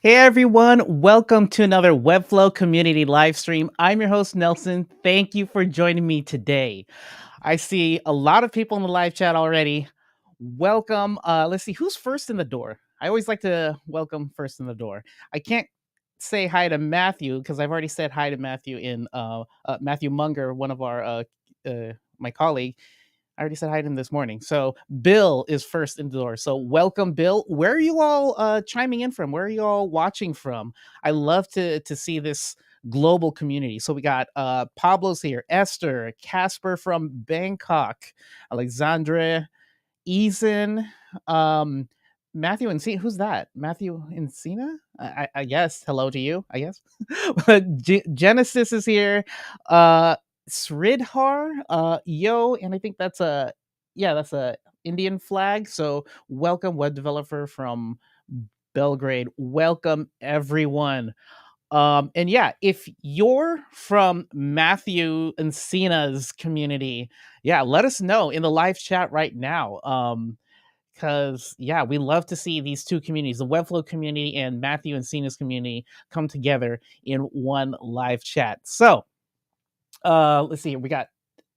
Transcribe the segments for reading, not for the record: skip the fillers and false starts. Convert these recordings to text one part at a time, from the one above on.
Hey everyone, welcome to another Webflow community live stream. I'm your host Nelson. Thank you for joining me today. I see a lot of people in the live chat already. Welcome. Let's see who's first in the door. I always like to welcome first in the door. I can't say hi to Matthew because I've already said hi to Matthew in Matthew Munger, one of our my colleague. I already said hi to him this morning. So Bill is first in the door. So welcome, Bill. Where are you all chiming in from? Where are you all watching from? I love to see this global community. So we got Pablo's here, Esther, Casper from Bangkok, Alexandra, Eason, um, Matthew Encina. Who's that? Matthew Encina? I guess. Hello to you, I guess. Genesis is here. Sridhar, yo, and I think that's a Indian flag. So welcome, web developer from Belgrade. Welcome everyone. And yeah, if you're from Matthew Encina's community, yeah, let us know in the live chat right now. Because yeah, we love to see these two communities, the Webflow community and Matthew Encina's community, come together in one live chat. So let's see here. We got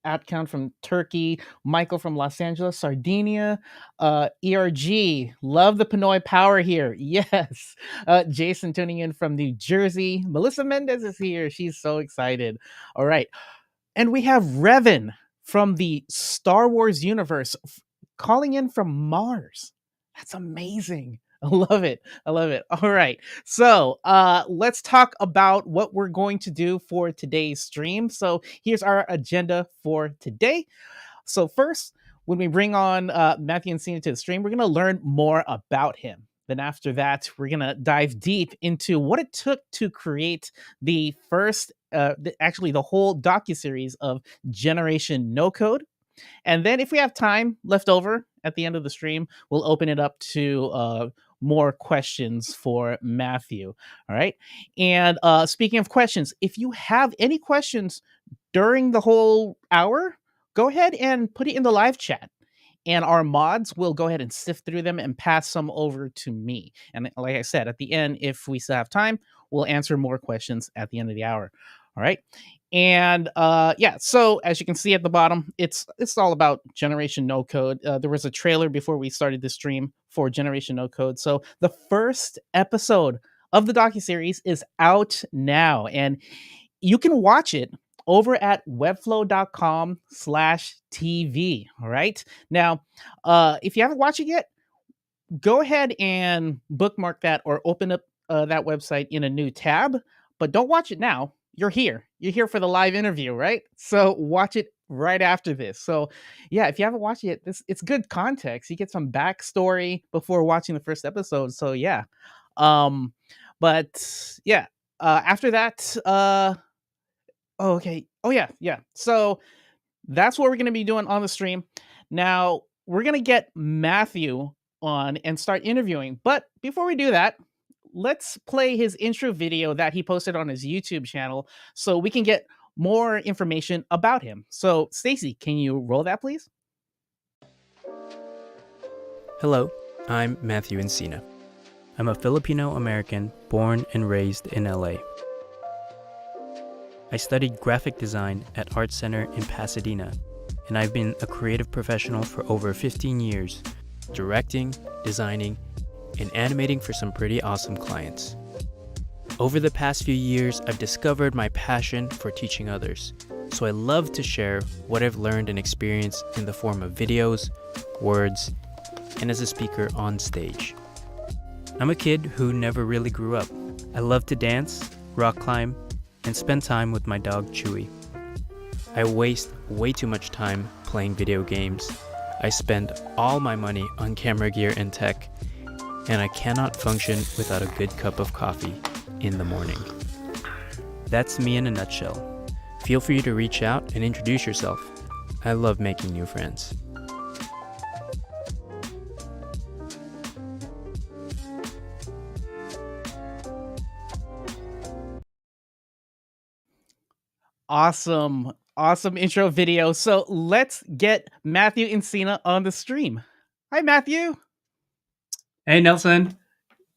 Atcount from Turkey, Michael from Los Angeles, Sardinia, ERG, love the Pinoy power here. Yes. Jason tuning in from New Jersey. Melissa Mendez is here. She's so excited. All right. And we have Revan from the Star Wars universe calling in from Mars. That's amazing. I love it. I love it. All right. So let's talk about what we're going to do for today's stream. So here's our agenda for today. So first, when we bring on Matthew Encina to the stream, we're going to learn more about him. Then after that, we're going to dive deep into what it took to create the first, actually the whole docuseries of Generation No Code. And then if we have time left over at the end of the stream, we'll open it up to more questions for Matthew. All right. And speaking of questions, if you have any questions during the whole hour, go ahead and put it in the live chat. And our mods will go ahead and sift through them and pass some over to me. And like I said, at the end, if we still have time, we'll answer more questions at the end of the hour. All right. And yeah, so as you can see at the bottom, it's all about Generation No Code. There was a trailer before we started the stream for Generation No Code. So the first episode of the docuseries is out now, and you can watch it over at webflow.com/TV. All right. Now, if you haven't watched it yet, go ahead and bookmark that or open up that website in a new tab, but don't watch it now. You're here. You're here for the live interview, right? So watch it right after this. So yeah, if you haven't watched it yet, it's good context. You get some backstory before watching the first episode. So yeah. Um, but yeah, after that, oh, okay. Oh yeah, yeah. So that's what we're going to be doing on the stream. Now, we're going to get Matthew on and start interviewing. But before we do that, let's play his intro video that he posted on his YouTube channel so we can get more information about him. So, Stacy, can you roll that, please? Hello, I'm Matthew Encina. I'm a Filipino-American born and raised in LA. I studied graphic design at Art Center in Pasadena, and I've been a creative professional for over 15 years, directing, designing, and animating for some pretty awesome clients. Over the past few years, I've discovered my passion for teaching others, so I love to share what I've learned and experienced in the form of videos, words, and as a speaker on stage. I'm a kid who never really grew up. I love to dance, rock climb, and spend time with my dog Chewy. I waste way too much time playing video games. I spend all my money on camera gear and tech, and I cannot function without a good cup of coffee in the morning. That's me in a nutshell. Feel free to reach out and introduce yourself. I love making new friends. Awesome. Awesome intro video. So let's get Matthew Encina on the stream. Hi, Matthew. Hey, Nelson.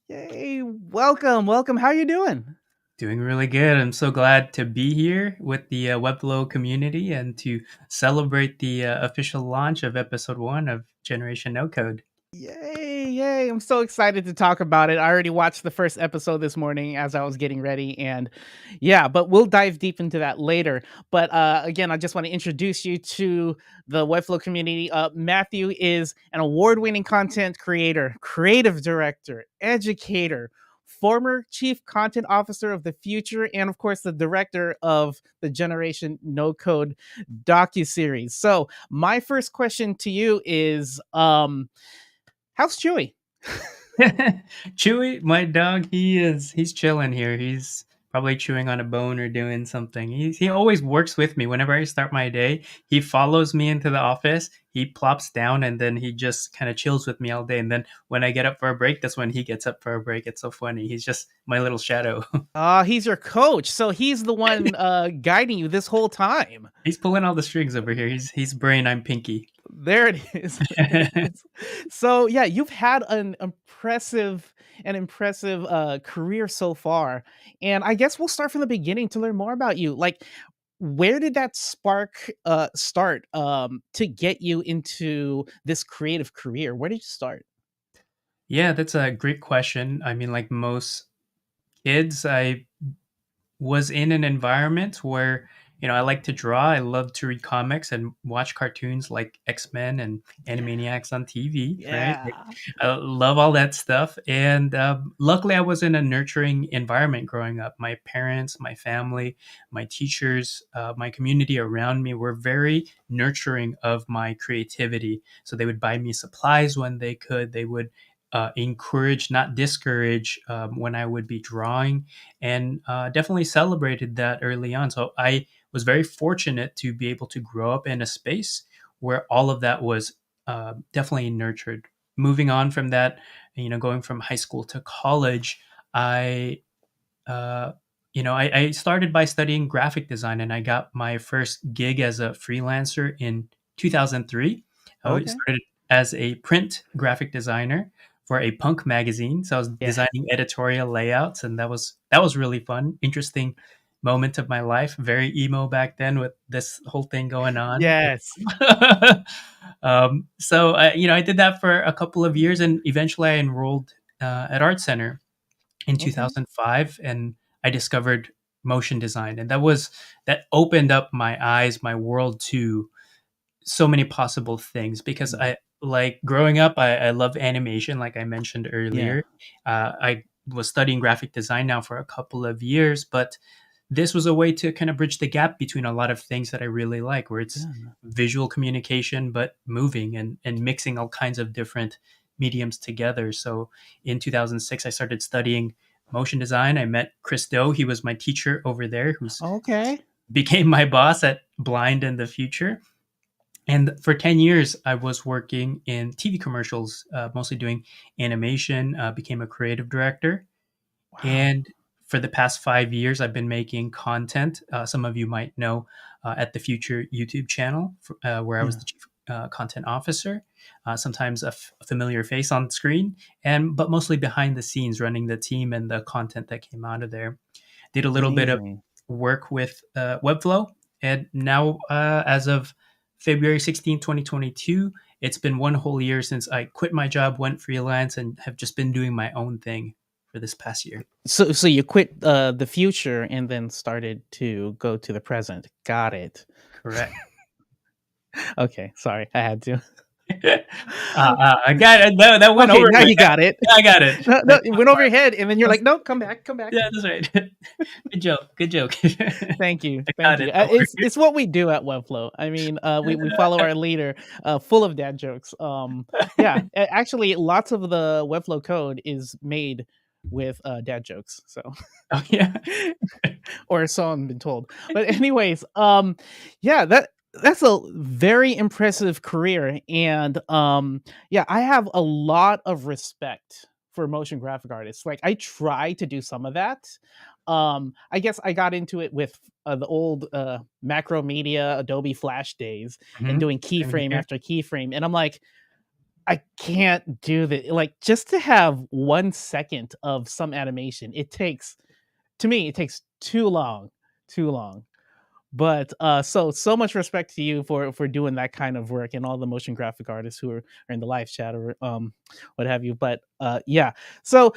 Yay! Welcome, welcome. How you doing? Doing really good. I'm so glad to be here with the Webflow community and to celebrate the official launch of episode 1 of Generation No Code. Yay! Yay! I'm so excited to talk about it. I already watched the first episode this morning as I was getting ready, and yeah, but we'll dive deep into that later. But again, I just want to introduce you to the Webflow community. Matthew is an award-winning content creator, creative director, educator, former chief content officer of the future, and of course, the director of the Generation No Code docuseries. So, my first question to you is, how's Chewy? Chewy, my dog, he's chilling here. He's probably chewing on a bone or doing something. He always works with me whenever I start my day. He follows me into the office. He plops down and then he just kind of chills with me all day. And then when I get up for a break, that's when he gets up for a break. It's so funny. He's just my little shadow. He's your coach, so he's the one guiding you this whole time. He's pulling all the strings over here. He's brain, I'm Pinky. There it is. There it is. So yeah, you've had an impressive career so far, and I guess we'll start from the beginning to learn more about you. Like, where did that spark start to get you into this creative career? Where did you start? Yeah, that's a great question. I mean, like most kids, I was in an environment where I like to draw. I love to read comics and watch cartoons like X-Men and Animaniacs on TV, right? Like, Yeah. I love all that stuff. And luckily, I was in a nurturing environment growing up. My parents, my family, my teachers, my community around me were very nurturing of my creativity. So they would buy me supplies when they could. They would encourage, not discourage, when I would be drawing, and definitely celebrated that early on. So I was very fortunate to be able to grow up in a space where all of that was definitely nurtured. Moving on from that, going from high school to college, I uh, I started by studying graphic design, and I got my first gig as a freelancer in 2003. I Okay. started as a print graphic designer for a punk magazine. So I was Yeah. designing editorial layouts, and that was really fun, interesting moment of my life. Very emo back then with this whole thing going on. Yes. So I did that for a couple of years, and eventually I enrolled at Art Center in Okay. 2005, and I discovered motion design, and that opened up my eyes, my world to so many possible things. Because Mm. I like growing up, I love animation, like I mentioned Yeah. earlier. I was studying graphic design now for a couple of years, but this was a way to kind of bridge the gap between a lot of things that I really like, where it's Yeah. visual communication, but moving and mixing all kinds of different mediums together. So in 2006, I started studying motion design. I met Chris Do. He was my teacher over there, who's Okay. became my boss at Blind in the Future. And for 10 years, I was working in TV commercials, mostly doing animation, became a creative director. Wow. And for the past 5 years, I've been making content. Some of you might know at the Future YouTube channel, where I was Yeah. the chief content officer. Sometimes a familiar face on screen, but mostly behind the scenes, running the team and the content that came out of there. Did a little bit of Amazing. work with Webflow, and now as of February 16, 2022, it's been one whole year since I quit my job, went freelance, and have just been doing my own thing for this past year. So you quit the future and then started to go to the present. Got it. Correct. Okay, sorry, I had to. I got it. That went Okay, over now my you head. got it. Yeah, I got it. No, no, That it went over your head, and then you're was- like, "Nope, come back, come back." yeah, that's right. Good joke. Good joke. Thank you, I thank got you. it. Don't It's what we do at Webflow. I mean, we follow our leader, full of dad jokes. Yeah, actually, lots of the Webflow code is made with dad jokes. So, oh, yeah. or so I've been told. But anyways, yeah, that's a very impressive career, and yeah, I have a lot of respect for motion graphic artists. Like, I try to do some of that. I guess I got into it with the old macro media Adobe Flash days and Mhm. doing Same keyframe here. after keyframe, and I'm like, I can't do that. Like, just to have 1 second of some animation, it takes, to me, it takes too long, too long. But so much respect to you for doing that kind of work, and all the motion graphic artists who are in the live chat, or what have you. But yeah, so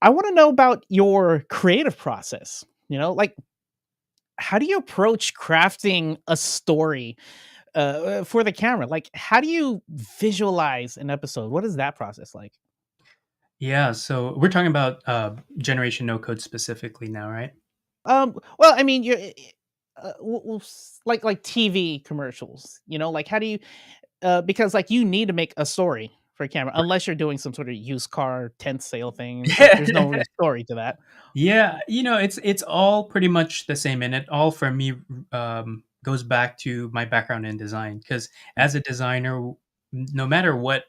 I want to know about your creative process. Like, how do you approach crafting a story for the camera? Like, how do you visualize an episode? What is that process like? Yeah, so we're talking about Generation No Code specifically now, right? Well, I mean, like TV commercials. Like, how do you? Because, like, you need to make a story for a camera, unless you're doing some sort of used car tent sale thing. Like, there's no real story to that. Yeah, it's all pretty much the same, and it all for me goes back to my background in design. Because as a designer, no matter what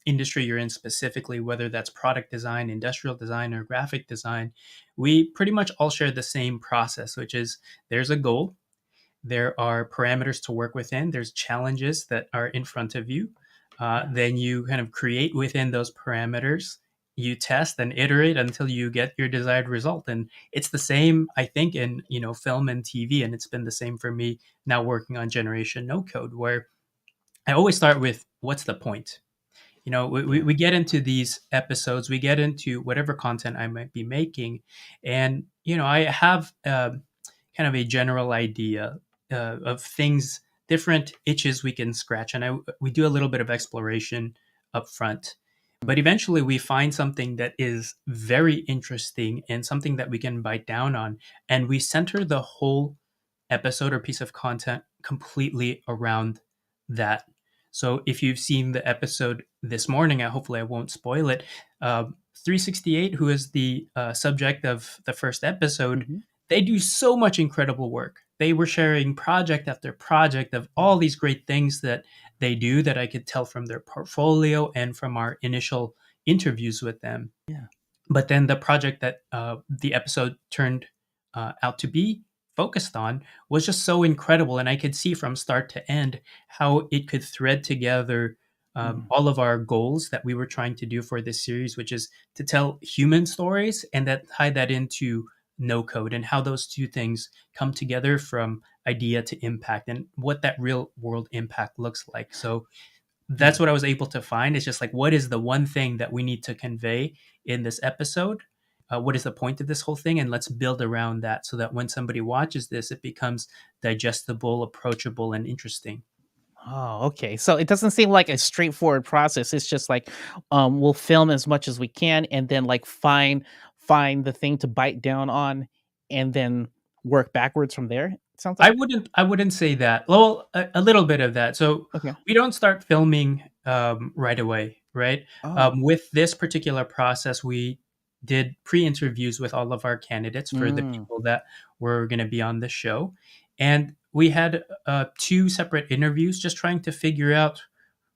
industry you're in specifically, whether that's product design, industrial design, or graphic design, we pretty much all share the same process, which is there's a goal, there are parameters to work within, there's challenges that are in front of you. Yeah. Then you kind of create within those parameters. You test and iterate until you get your desired result, and it's the same, I think, in film and TV, and it's been the same for me now working on Generation No Code, where I always start with what's the point. We, Yeah. we get into these episodes, we get into whatever content I might be making, and I have kind of a general idea of things, different itches we can scratch, and we do a little bit of exploration up front. But eventually, we find something that is very interesting and something that we can bite down on, and we center the whole episode or piece of content completely around that. So if you've seen the episode this morning, hopefully I won't spoil it. 368, who is the subject of the first episode, Mhm. they do so much incredible work. They were sharing project after project of Yeah. all these great things that they do that I could tell from their portfolio and from our initial interviews with them. Yeah. But then the project that the episode turned out to be focused on was just so incredible, and I could see from start to end how it could thread together Mm. all of our goals that we were trying to do for this series, which is to tell human stories and that tie that into no code, and how those two things come together from idea to impact, and what that real world impact looks like. So that's Mm. what I was able to find. It's just like, what is the one thing that we need to convey in this episode? What is the point of this whole thing? And let's build around that so that when somebody watches this, it becomes digestible, approachable, and interesting. Oh, okay. So it doesn't seem like a straightforward process. It's just like, we'll film as much as we can, and then, like, find the thing to bite down on, and then work backwards from there. It sounds like. I wouldn't say that. Well, a little bit of that. So Okay. we don't start filming right away, right? Oh. With this particular process, we did pre-interviews with all of our candidates for the Mm. people that were going to be on the show, and we had two separate interviews, just trying to figure out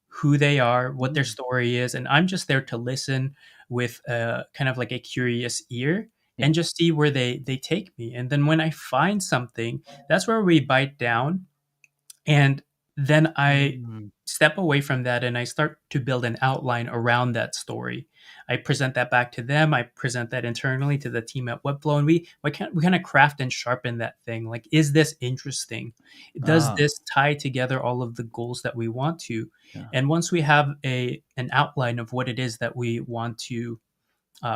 who they are, what their Mm. story is, and I'm just there to listen with kind of like a curious ear Yeah. and just see where they take me. And then when I find something, that's where we bite down, and then I Mm. step away from that and I start to build an outline around that story. I present that back to them. I present that internally to the team at Webflow, and we kind of craft and sharpen that thing. Like, is this interesting? Does Ah. this tie together all of the goals that we want to? Yeah. And once we have an outline of what it is that we want to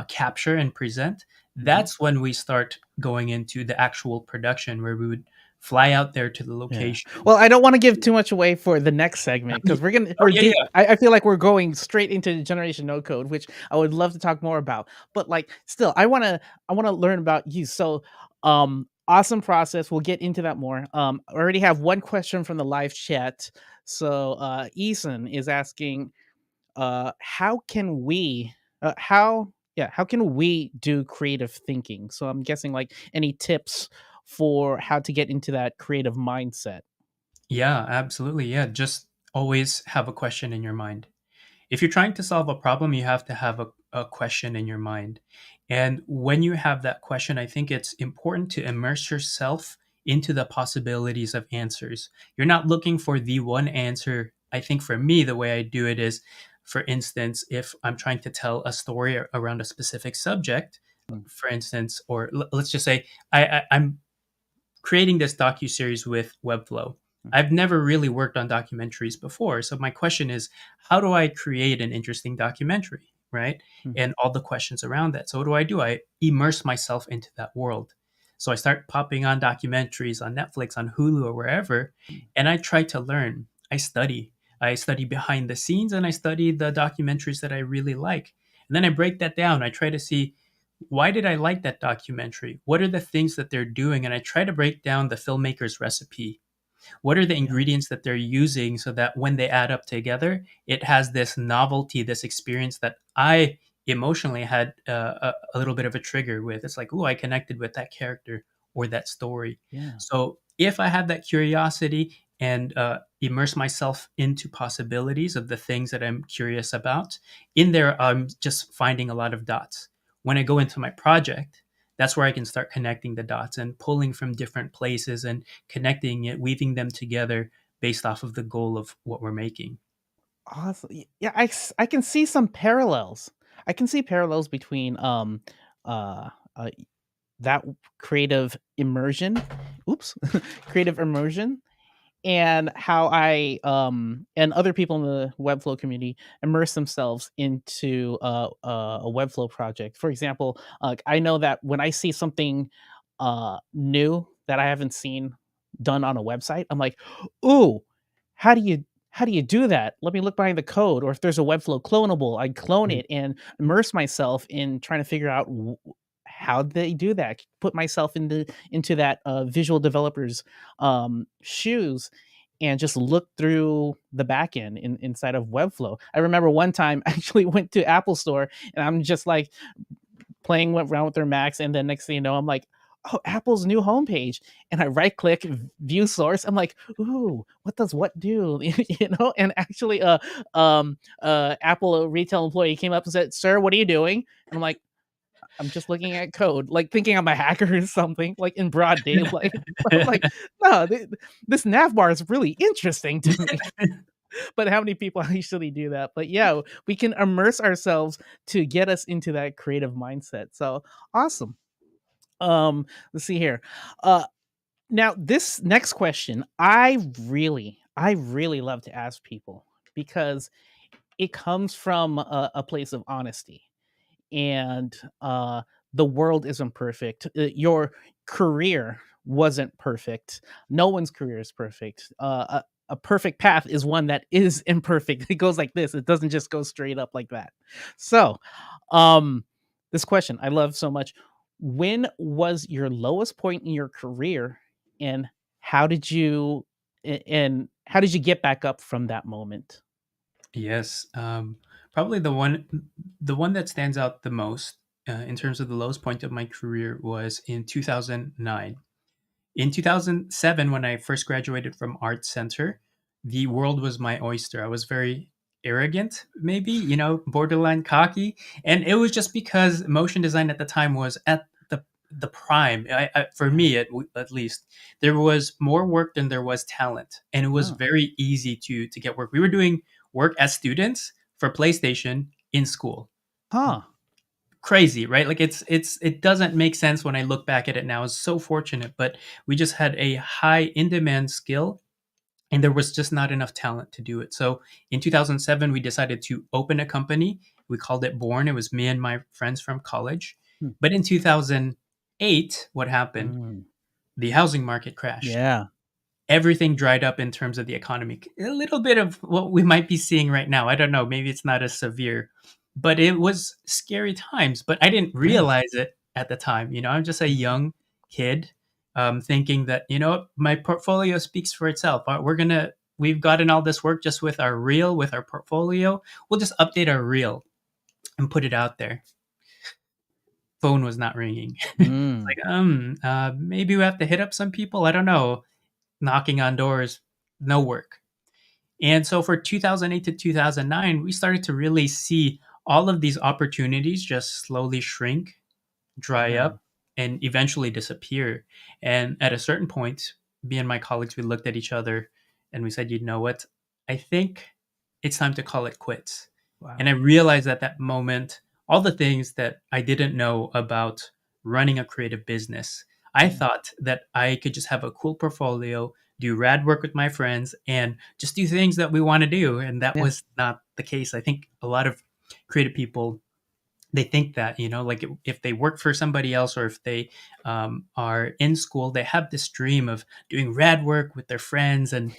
capture and present, Mhm. that's when we start going into the actual production, where we would fly out there to the Yeah. location. Well, I don't wanna give too much away for the next segment, because Oh we're yeah, deep. yeah. I feel like we're going straight into Generation No Code, which I would love to talk more about. But, like, still, I wanna learn about you. So, awesome process. We'll get into that more. I already have one question from the live chat. So, Eason is asking, how can we how can we do creative thinking? So I'm guessing, like, any tips for how to get into that creative mindset. Yeah, absolutely. Yeah, just always have a question in your mind. If you're trying to solve a problem, you have to have a question in your mind. And when you have that question, I think it's important to immerse yourself into the possibilities of answers. You're not looking for the one answer I think for me, the way I do it is, for instance, if I'm trying to tell a story around a specific subject, Mm, for instance, or let's just say I'm creating this docu-series with Webflow. mm, I've never really worked on documentaries before. So my question is, how do I create an interesting documentary, right? mm, And all the questions around that. So what do? I immerse myself into that world. So I start popping on documentaries on Netflix, on Hulu, or wherever, mm. and I try to learn. I study. I study behind the scenes and I study the documentaries that I really like. And then I break that down. I try to see, why did I like that documentary? What are the things that they're doing? And I try to break down the filmmaker's recipe. What are the Yeah. ingredients that they're using so that when they add up together, it has this novelty, this experience that I emotionally had a little bit of a trigger with. It's like, oh, I connected with that character or that story. Yeah. So if I have that curiosity and immerse myself into possibilities of the things that I'm curious about, in there, I'm just finding a lot of dots. When I go into my project, that's where I can start connecting the dots and pulling from different places and connecting it, weaving them together based off of the goal of what we're making. Awesome. Yeah, I can see some parallels. I can see parallels between uh, uh that creative immersion. Oops. Creative immersion and how I and other people in the Webflow community immerse themselves into a Webflow project. For example, I know that when I see something new that I haven't seen done on a website, I'm like, "Ooh, how do you how do you do that? Let me look behind the code." Or if there's a Webflow clonable, I clone Mhm. it and immerse myself in trying to figure out how they do that. Put myself into that visual developer's shoes and just look through the back end inside of Webflow. I remember one time I actually went to Apple Store and I'm just like playing around with their Macs, and then next thing you know, I'm like, oh, Apple's new homepage, and I right click view source. I'm like, ooh, what does what do? You know, and actually, Apple retail employee came up and said, "Sir, what are you doing?" And I'm like, I'm just looking at code, like thinking I'm a hacker or something, like in broad daylight. I'm like, no, this nav bar is really interesting to me. But how many people actually do that? But yeah, we can immerse ourselves to get us into that creative mindset. So awesome. Let's see here. Uh, Now this next question, I really love to ask people because it comes from a place of honesty and the world isn't perfect. Your career wasn't perfect. No one's career is perfect. A perfect path is one that is imperfect. It goes like this. It doesn't just go straight up like that. So, um, this question I love so much. When was your lowest point in your career, and how did you and how did you get back up from that moment? Yes, probably the one that stands out the most in terms of the lowest point of my career was in 2009. In 2007, when I first graduated from Art Center, the world was my oyster. I was very arrogant, maybe, borderline cocky. And it was just because motion design at the time was at the prime. For Yeah. me, at least, there was more work than there was talent. And it was Oh. very easy to get work. We were doing work as students for PlayStation in school. Huh. Crazy, right? Like it doesn't make sense when I look back at it now. It's so fortunate, but we just had a high in demand skill and there was just not enough talent to do it. So in 2007 we decided to open a company. We called it Born. It was me and my friends from college. Hmm. But in 2008, what happened? Mm. The housing market crashed. Yeah. Everything dried up in terms of the economy. A little bit of what we might be seeing right now. I don't know. Maybe it's not as severe, but it was scary times. But I didn't Yeah. realize it at the time. I'm just a young kid thinking that, my portfolio speaks for itself. We've gotten all this work just with our reel, with our portfolio. We'll just update our reel and put it out there. Phone was not ringing. It's Mm. like, maybe we have to hit up some people. I don't know. Knocking on doors, no work. And so for 2008 to 2009, we started to really see all of these opportunities just slowly shrink, dry Yeah. up, and eventually disappear. And at a certain point, me and my colleagues, we looked at each other and we said, you know what? I think it's time to call it quits. And I Wow. realized at that moment all the things that I didn't know about running a creative business. I Yeah. thought that I could just have a cool portfolio, do rad work with my friends, and just do things that we want to do. And that Yeah. was not the case. I think a lot of creative people, they think that, like if they work for somebody else, or if they are in school, they have this dream of doing rad work with their friends, and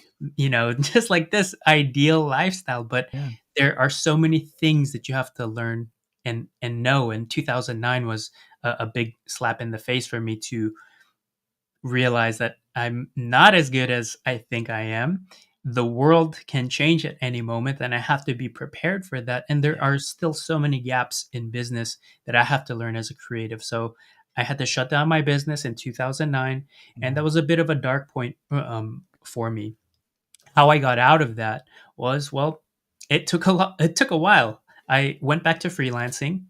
just like this ideal lifestyle. But Yeah. there are so many things that you have to learn and know. And 2009 was a big slap in the face for me to realize that I'm not as good as I think I am. The world can change at any moment, and I have to be prepared for that. And there Yeah. are still so many gaps in business that I have to learn as a creative. So I had to shut down my business in 2009, and that Wow. was a bit of a dark point for me. How I got out of that was, well, it took a lot. It took a while. I went back to freelancing.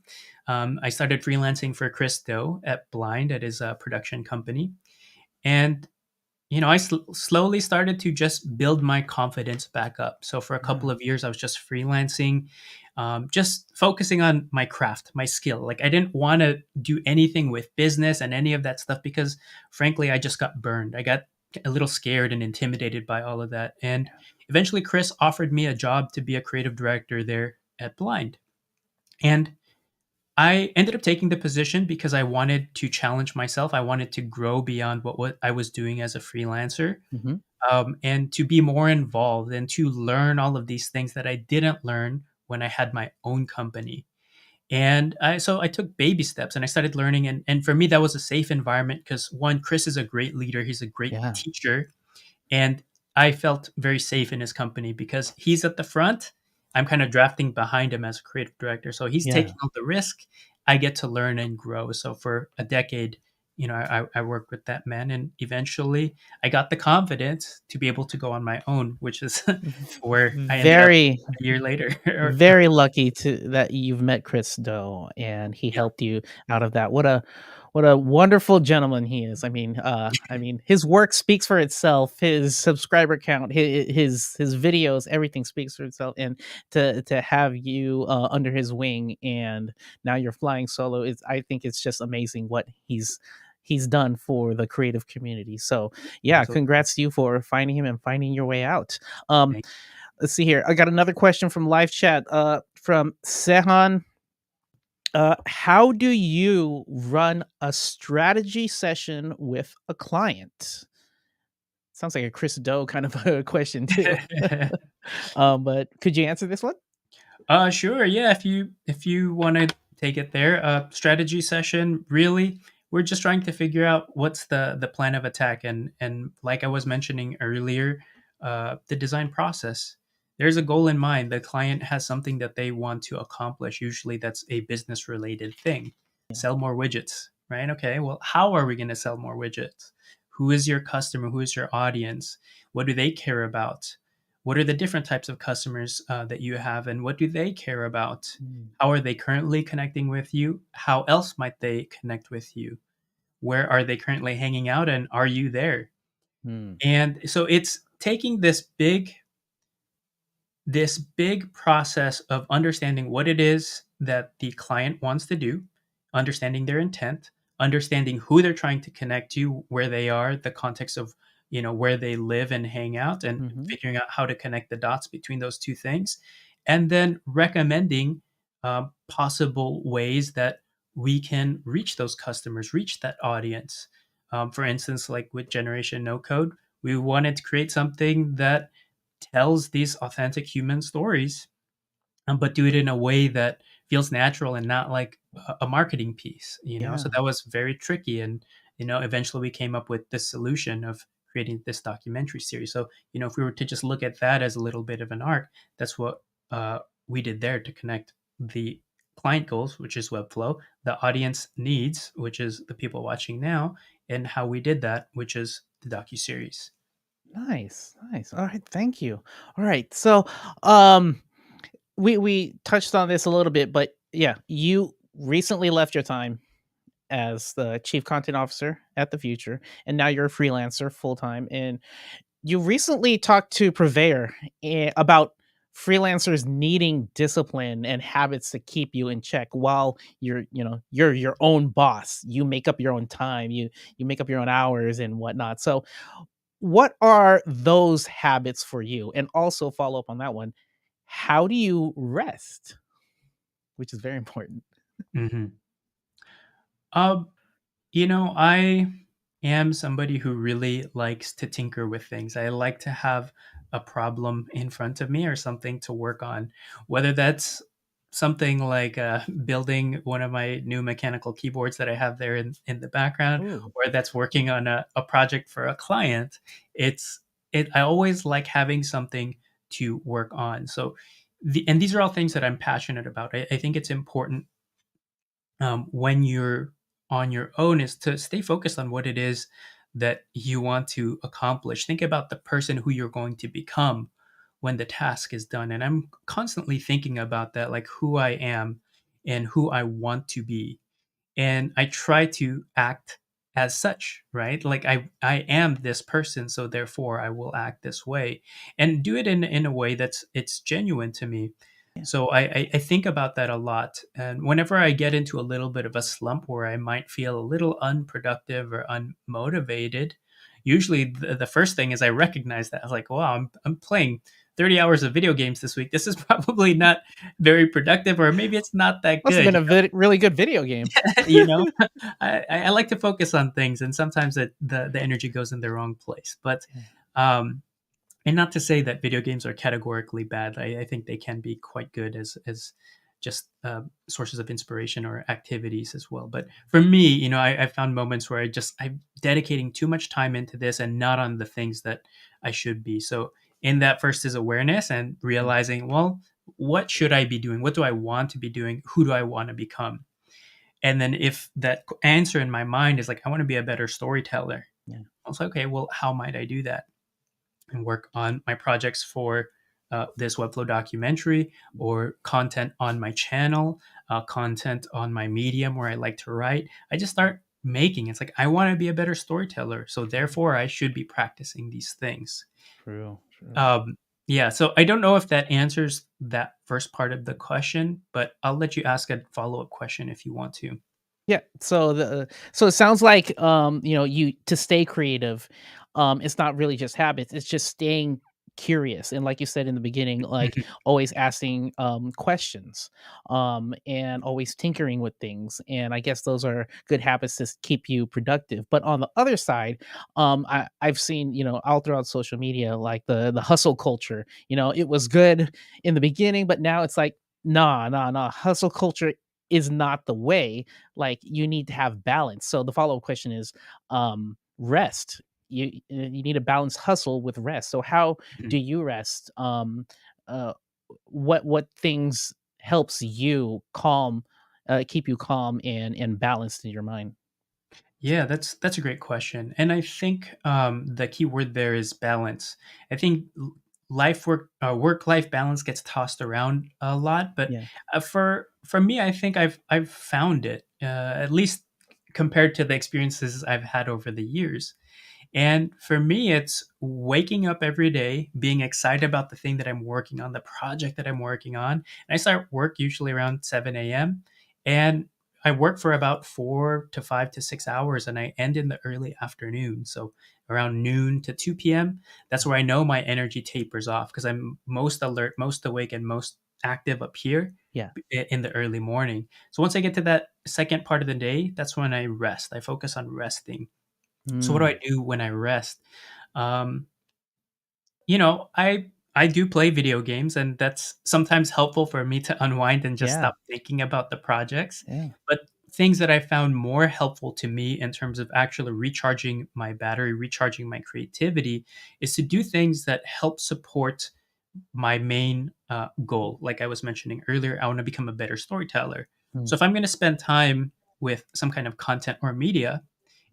I started freelancing for Chris Do at Blind, at his production company, and I slowly started to just build my confidence back up. So for a couple Yeah. of years, I was just freelancing, just focusing on my craft, my skill. Like, I didn't want to do anything with business and any of that stuff because, frankly, I just got burned. I got a little scared and intimidated by all of that. And eventually, Chris offered me a job to be a creative director there at Blind. And I ended up taking the position because I wanted to challenge myself. I wanted to grow beyond what I was doing as a freelancer, Hmm. and to be more involved and to learn all of these things that I didn't learn when I had my own company. And I took baby steps and I started learning. And for me, that was a safe environment because, one, Chris is a great leader, he's a great Yeah. teacher, and I felt very safe in his company because he's at the front. I'm kind of drafting behind him as a creative director. So he's Yeah. taking all the risk. I get to learn and grow. So for a decade, I worked with that man, and eventually I got the confidence to be able to go on my own, which is where I ended up Very, a year later. very lucky to that you've met Chris Do and he Yeah. helped you out of that. What a wonderful gentleman he is. I mean, his work speaks for itself. His subscriber count, his videos, everything speaks for itself. And to have you under his wing, and now you're flying solo, is I think it's just amazing what he's done for the creative community. So yeah, Absolutely. congrats to you for finding him and finding your way out. Um, Thank let's see here. I got another question from live chat. From Sehan. How do you run a strategy session with a client? Sounds like a Chris Do kind of a question too. you. But could you answer this one? Sure. Yeah. If you want to take it there, strategy session. Really, we're just trying to figure out what's the plan of attack, and like I was mentioning earlier, the design process. There's a goal in mind. The client has something that they want to accomplish. Usually, that's a business related thing. Yeah. Sell more widgets, right? Okay. Well, how are we going to sell more widgets? Who is your customer? Who is your audience? What do they care about? What are the different types of customers that you have, and what do they care about? Mm, How are they currently connecting with you? How else might they connect with you? Where are they currently hanging out, and are you there? mm, And so it's taking this big process of understanding what it is that the client wants to do, understanding their intent, understanding who they're trying to connect to, where they are, the context of where they live and hang out, and mhm, figuring out how to connect the dots between those two things, and then recommending possible ways that we can reach those customers, reach that audience. For instance, like with Generation No Code, we wanted to create something that tells these authentic human stories, but do it in a way that feels natural and not like a marketing piece. So yeah. that was very tricky. And, eventually we came up with this solution of creating this documentary series. So, if we were to just look at that as a little bit of an arc, that's what we did there to connect the client goals, which is Webflow, the audience needs, which is the people watching now, and how we did that, which is the docuseries. Nice, nice. All right, thank you. All right, so um, we touched on this a little bit, but yeah, you recently left your time as the chief content officer at the Future, and now you're a freelancer full time. And You recently talked to Purveyor about freelancers needing discipline and habits to keep you in check while you're your own boss. You make up your own time. You make up your own hours and whatnot. So, what are those habits for you? And also follow up on that one. How do you rest? Which is very important. Hmm. Um, I am somebody who really likes to tinker with things. I like to have a problem in front of me or something to work on, whether that's something like building one of my new mechanical keyboards that I have there in the background, Ooh, or that's working on a project for a client. I always like having something to work on. So and these are all things that I'm passionate about. I think it's important when you're on your own is to stay focused on what it is that you want to accomplish. Think about the person who you're going to become when the task is done. And I'm constantly thinking about that, like who I am and who I want to be, and I try to act as such, right? Like I am this person, so therefore I will act this way and do it in a way that's it's genuine to me. yeah. So I think about that a lot. And whenever I get into a little bit of a slump where I might feel a little unproductive or unmotivated, usually the first thing is I recognize that. I was like, wow, I'm playing 30 hours of video games this week. This is probably not very productive, or maybe it's not that Must have good. been a really good video game. You know, I like to focus on things, and sometimes the energy goes in the wrong place. But Yeah. um, and not to say that video games are categorically bad. I think they can be quite good as just sources of inspiration or activities as well. But for me, I found moments where I'm dedicating too much time into this and not on the things that I should be. So in that, first is awareness and Mm, realizing, well, what should I be doing? What do I want to be doing? Who do I want to become? And then if that answer in my mind is like, I want to be a better storyteller, yeah. I was like, okay, well, how might I do that? And work on my projects for this Webflow documentary, or content on my channel, content on my Medium where I like to write. I just start making. It's like, I want to be a better storyteller. So therefore, I should be practicing these things. True. True. Um, yeah. So I don't know if that answers that first part of the question, but I'll let you ask a follow up question if you want to. Yeah. So it sounds like you to stay creative, it's not really just habits, it's just staying curious. And like you said in the beginning, like always asking questions, and always tinkering with things. And I guess those are good habits to keep you productive. But on the other side, I've seen, all throughout social media, like the hustle culture. It was good in the beginning, but now it's like, nah, nah, nah. Hustle culture is not the way. Like, you need to have balance. So the follow-up question is, rest. You need to balance hustle with rest. So how do you rest? Uh, what things helps you calm, keep you calm and balanced in your mind? Yeah, that's a great question, and I think the key word there is balance. I think work life balance gets tossed around a lot, but Yeah, for me, I think I've found it, at least compared to the experiences I've had over the years. And for me, it's waking up every day, being excited about the thing that I'm working on, the project that I'm working on. And I start work usually around 7 a.m. And I work for about 4 to 5 to 6 hours, and I end in the early afternoon. So around noon to 2 p.m., that's where I know my energy tapers off because I'm most alert, most awake, and most active up here yeah. in the early morning. So once I get to that second part of the day, that's when I rest. I focus on resting. So what do I Mm, do when I rest? Um, I do play video games, and that's sometimes helpful for me to unwind and just yeah, stop thinking about the projects. yeah. But things that I found more helpful to me in terms of actually recharging my battery, recharging my creativity, is to do things that help support my main goal. Like I was mentioning earlier, I want to become a better storyteller. Mm, So if I'm going to spend time with some kind of content or media,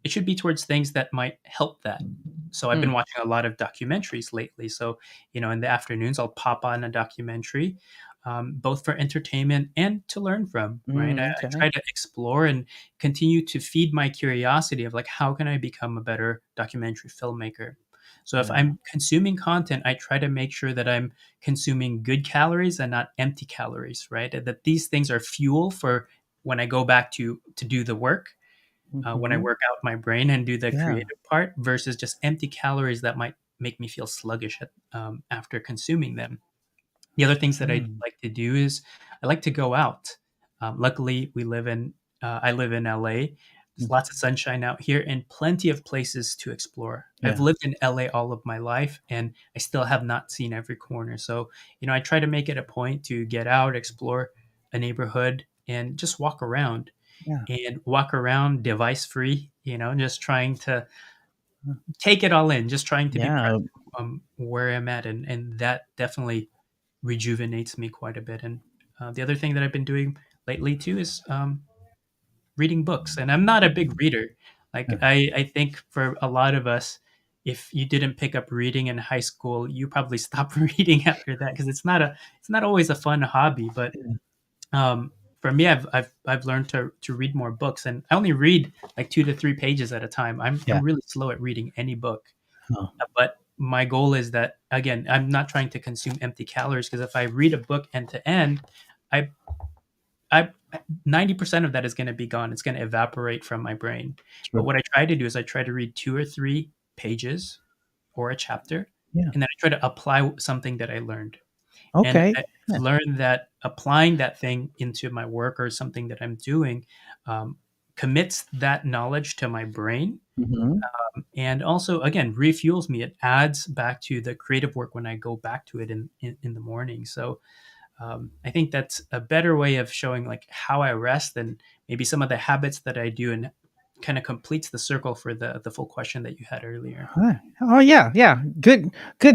it should be towards things that might help that. So I've been mm, watching a lot of documentaries lately. So, in the afternoons, I'll pop on a documentary, both for entertainment and to learn from, right? I okay. try to explore and continue to feed my curiosity of like, how can I become a better documentary filmmaker? So if Yeah. I'm consuming content, I try to make sure that I'm consuming good calories and not empty calories, right? That these things are fuel for when I go back to do the work, when I Hmm. work out my brain and do the Yeah. creative part, versus just empty calories that might make me feel sluggish after consuming them. The other things that I Mm. like to do is I like to go out. Luckily, I live in LA. There's lots of sunshine out here and plenty of places to explore. I've Yeah. lived in LA all of my life and I still have not seen every corner. So, I try to make it a point to get out, explore a neighborhood, and just Yeah. walk around device free, just trying to take it all in, just trying to be Yeah. present where I'm at. And that definitely rejuvenates me quite a bit. And the other thing that I've been doing lately too is reading books. And I'm not a big reader. Like Yeah. I think for a lot of us, if you didn't pick up reading in high school, you probably stopped reading after that because it's not always a fun hobby. But um, for me, I've learned to read more books, and I only read like 2 to 3 pages at a time. I'm Yeah. really slow at reading any book. Oh, But my goal is that, again, I'm not trying to consume empty calories because if I read a book end to end, I I 90% of that is going to be gone. It's going to evaporate from my brain. But true. what I try to do is I try to read 2 or 3 pages or a chapter, Yeah. and then I try to apply something that I learned. And Okay. I've Yeah. learned that applying that thing into my work or something that I'm doing um, commits that knowledge to my brain, Hmm. and also again refuels me. It adds back to the creative work when I go back to it in the morning. So I think that's a better way of showing like how I rest and maybe some of the habits that I do, and kind of completes the circle for the full question that you had earlier. Huh. Oh yeah, yeah. Good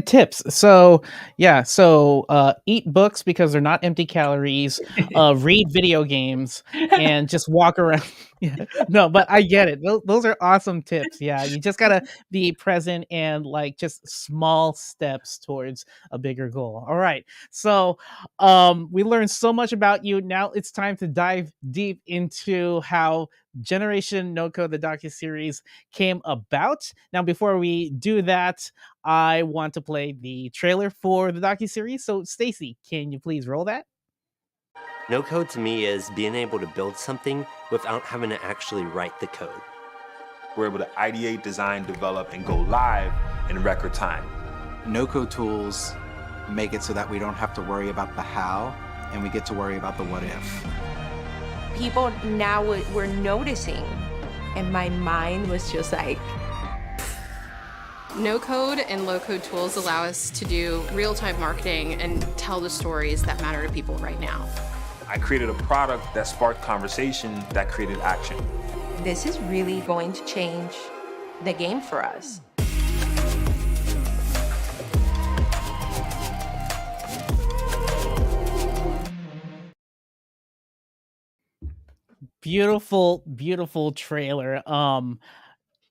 tips. So yeah, so eat books because they're not empty calories, read video games and just walk around. Yeah. No, but I get it. Those are awesome tips. Yeah, you just got to be present and like just small steps towards a bigger goal. All right. So, we learned so much about you. Now it's time to dive deep into how Generation No Code the docu-series came about. Now, before we do that, I want to play the trailer for the docu-series. So, Stacy, can you please roll that? No code to me is being able to build something without having to actually write the code. We're able to ideate, design, develop, and go live in record time. No-code tools make it so that we don't have to worry about the how, and we get to worry about the what if. People now were noticing, and my mind was just like, No-code and low-code tools allow us to do real-time marketing and tell the stories that matter to people right now. I created a product that sparked conversation, that created action. this is really going to change the game for us. Beautiful, beautiful trailer.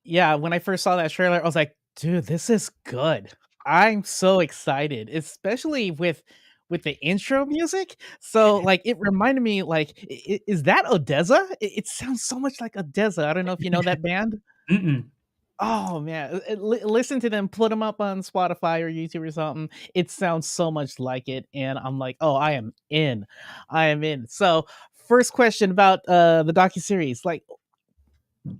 Yeah, when I first saw that trailer, I was like, dude, this is good. I'm so excited, especially with the intro music. So like it reminded me like is that Odessa? It sounds so much like Odessa. I don't know if you know that band. Mm-mm. Oh man, listen to them, put them up on Spotify or YouTube or something. It sounds so much like it, and I'm like, oh, I am in, I am in. So, first question about the docu series, like,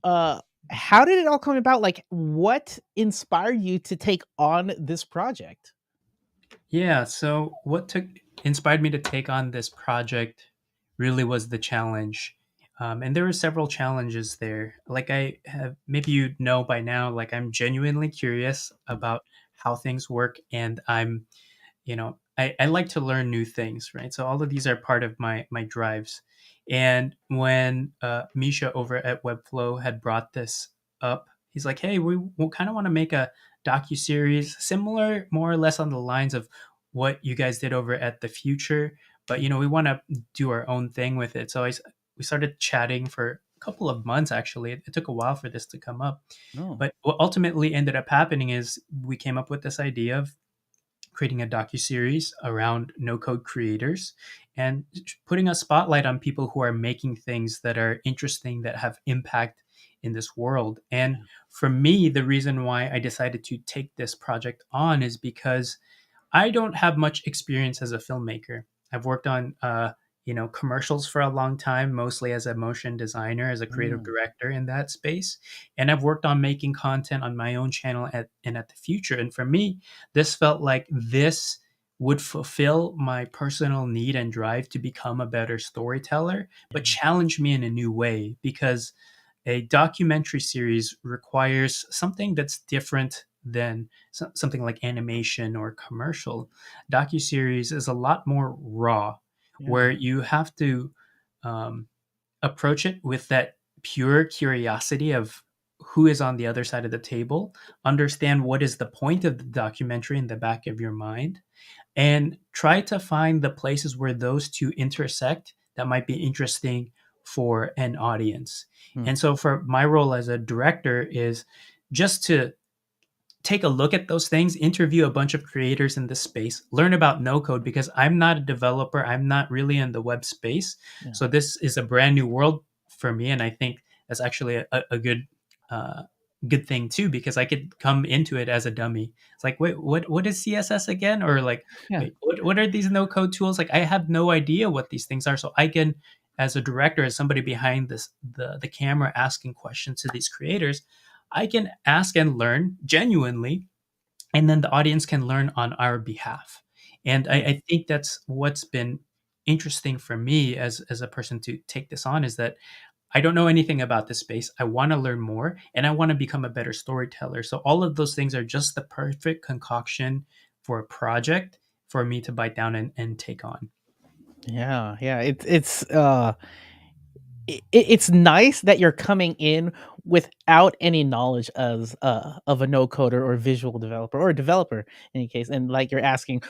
uh, how did it all come about? Like, what inspired you to take on this project? Yeah. So what took inspired me to take on this project really was the challenge. And there were several challenges there. Like I have, maybe you know by now, like I'm genuinely curious about how things work, and I like to learn new things, right? So all of these are part of my drives. And when Misha over at Webflow had brought this up, he's like, "Hey, we kind of want to make a docu series similar, more or less on the lines of what you guys did over at the Future, but we want to do our own thing with it." So we started chatting for a couple of months. Actually, it took a while for this to come up, No. but what ultimately ended up happening is we came up with this idea of creating a docu-series around no-code creators and putting a spotlight on people who are making things that are interesting, that have impact in this world. And for me, the reason why I decided to take this project on is because I don't have much experience as a filmmaker. I've worked on commercials for a long time, mostly as a motion designer, as a creative Mm, director in that space, and I've worked on making content on my own channel at the future. And for me, this felt like this would fulfill my personal need and drive to become a better storyteller, but yeah. challenge me in a new way because a documentary series requires something that's different than something like animation or commercial. Docuseries is a lot more raw, Yeah. where you have to um, approach it with that pure curiosity of who is on the other side of the table, understand what is the point of the documentary in the back of your mind, and try to find the places where those two intersect that might be interesting for an audience. Mm, And so for my role as a director is just to take a look at those things, interview a bunch of creators in this space, learn about no code because I'm not a developer, I'm not really in the web space. yeah. So this is a brand new world for me, and I think that's actually a good uh, good thing too because I could come into it as a dummy. It's like, wait, what is CSS again? Or like, Yeah. wait, what are these no code tools? Like, I have no idea what these things are, so I can, as a director, as somebody behind the camera asking questions to these creators, I can ask and learn genuinely, and then the audience can learn on our behalf. And Yeah. I think that's what's been interesting for me as a person to take this on is that I don't know anything about this space. I want to learn more and I want to become a better storyteller. So all of those things are just the perfect concoction for a project for me to bite down and take on. Yeah. Yeah. It's nice that you're coming in without any knowledge as of a no coder or visual developer or a developer in any case, and like you're asking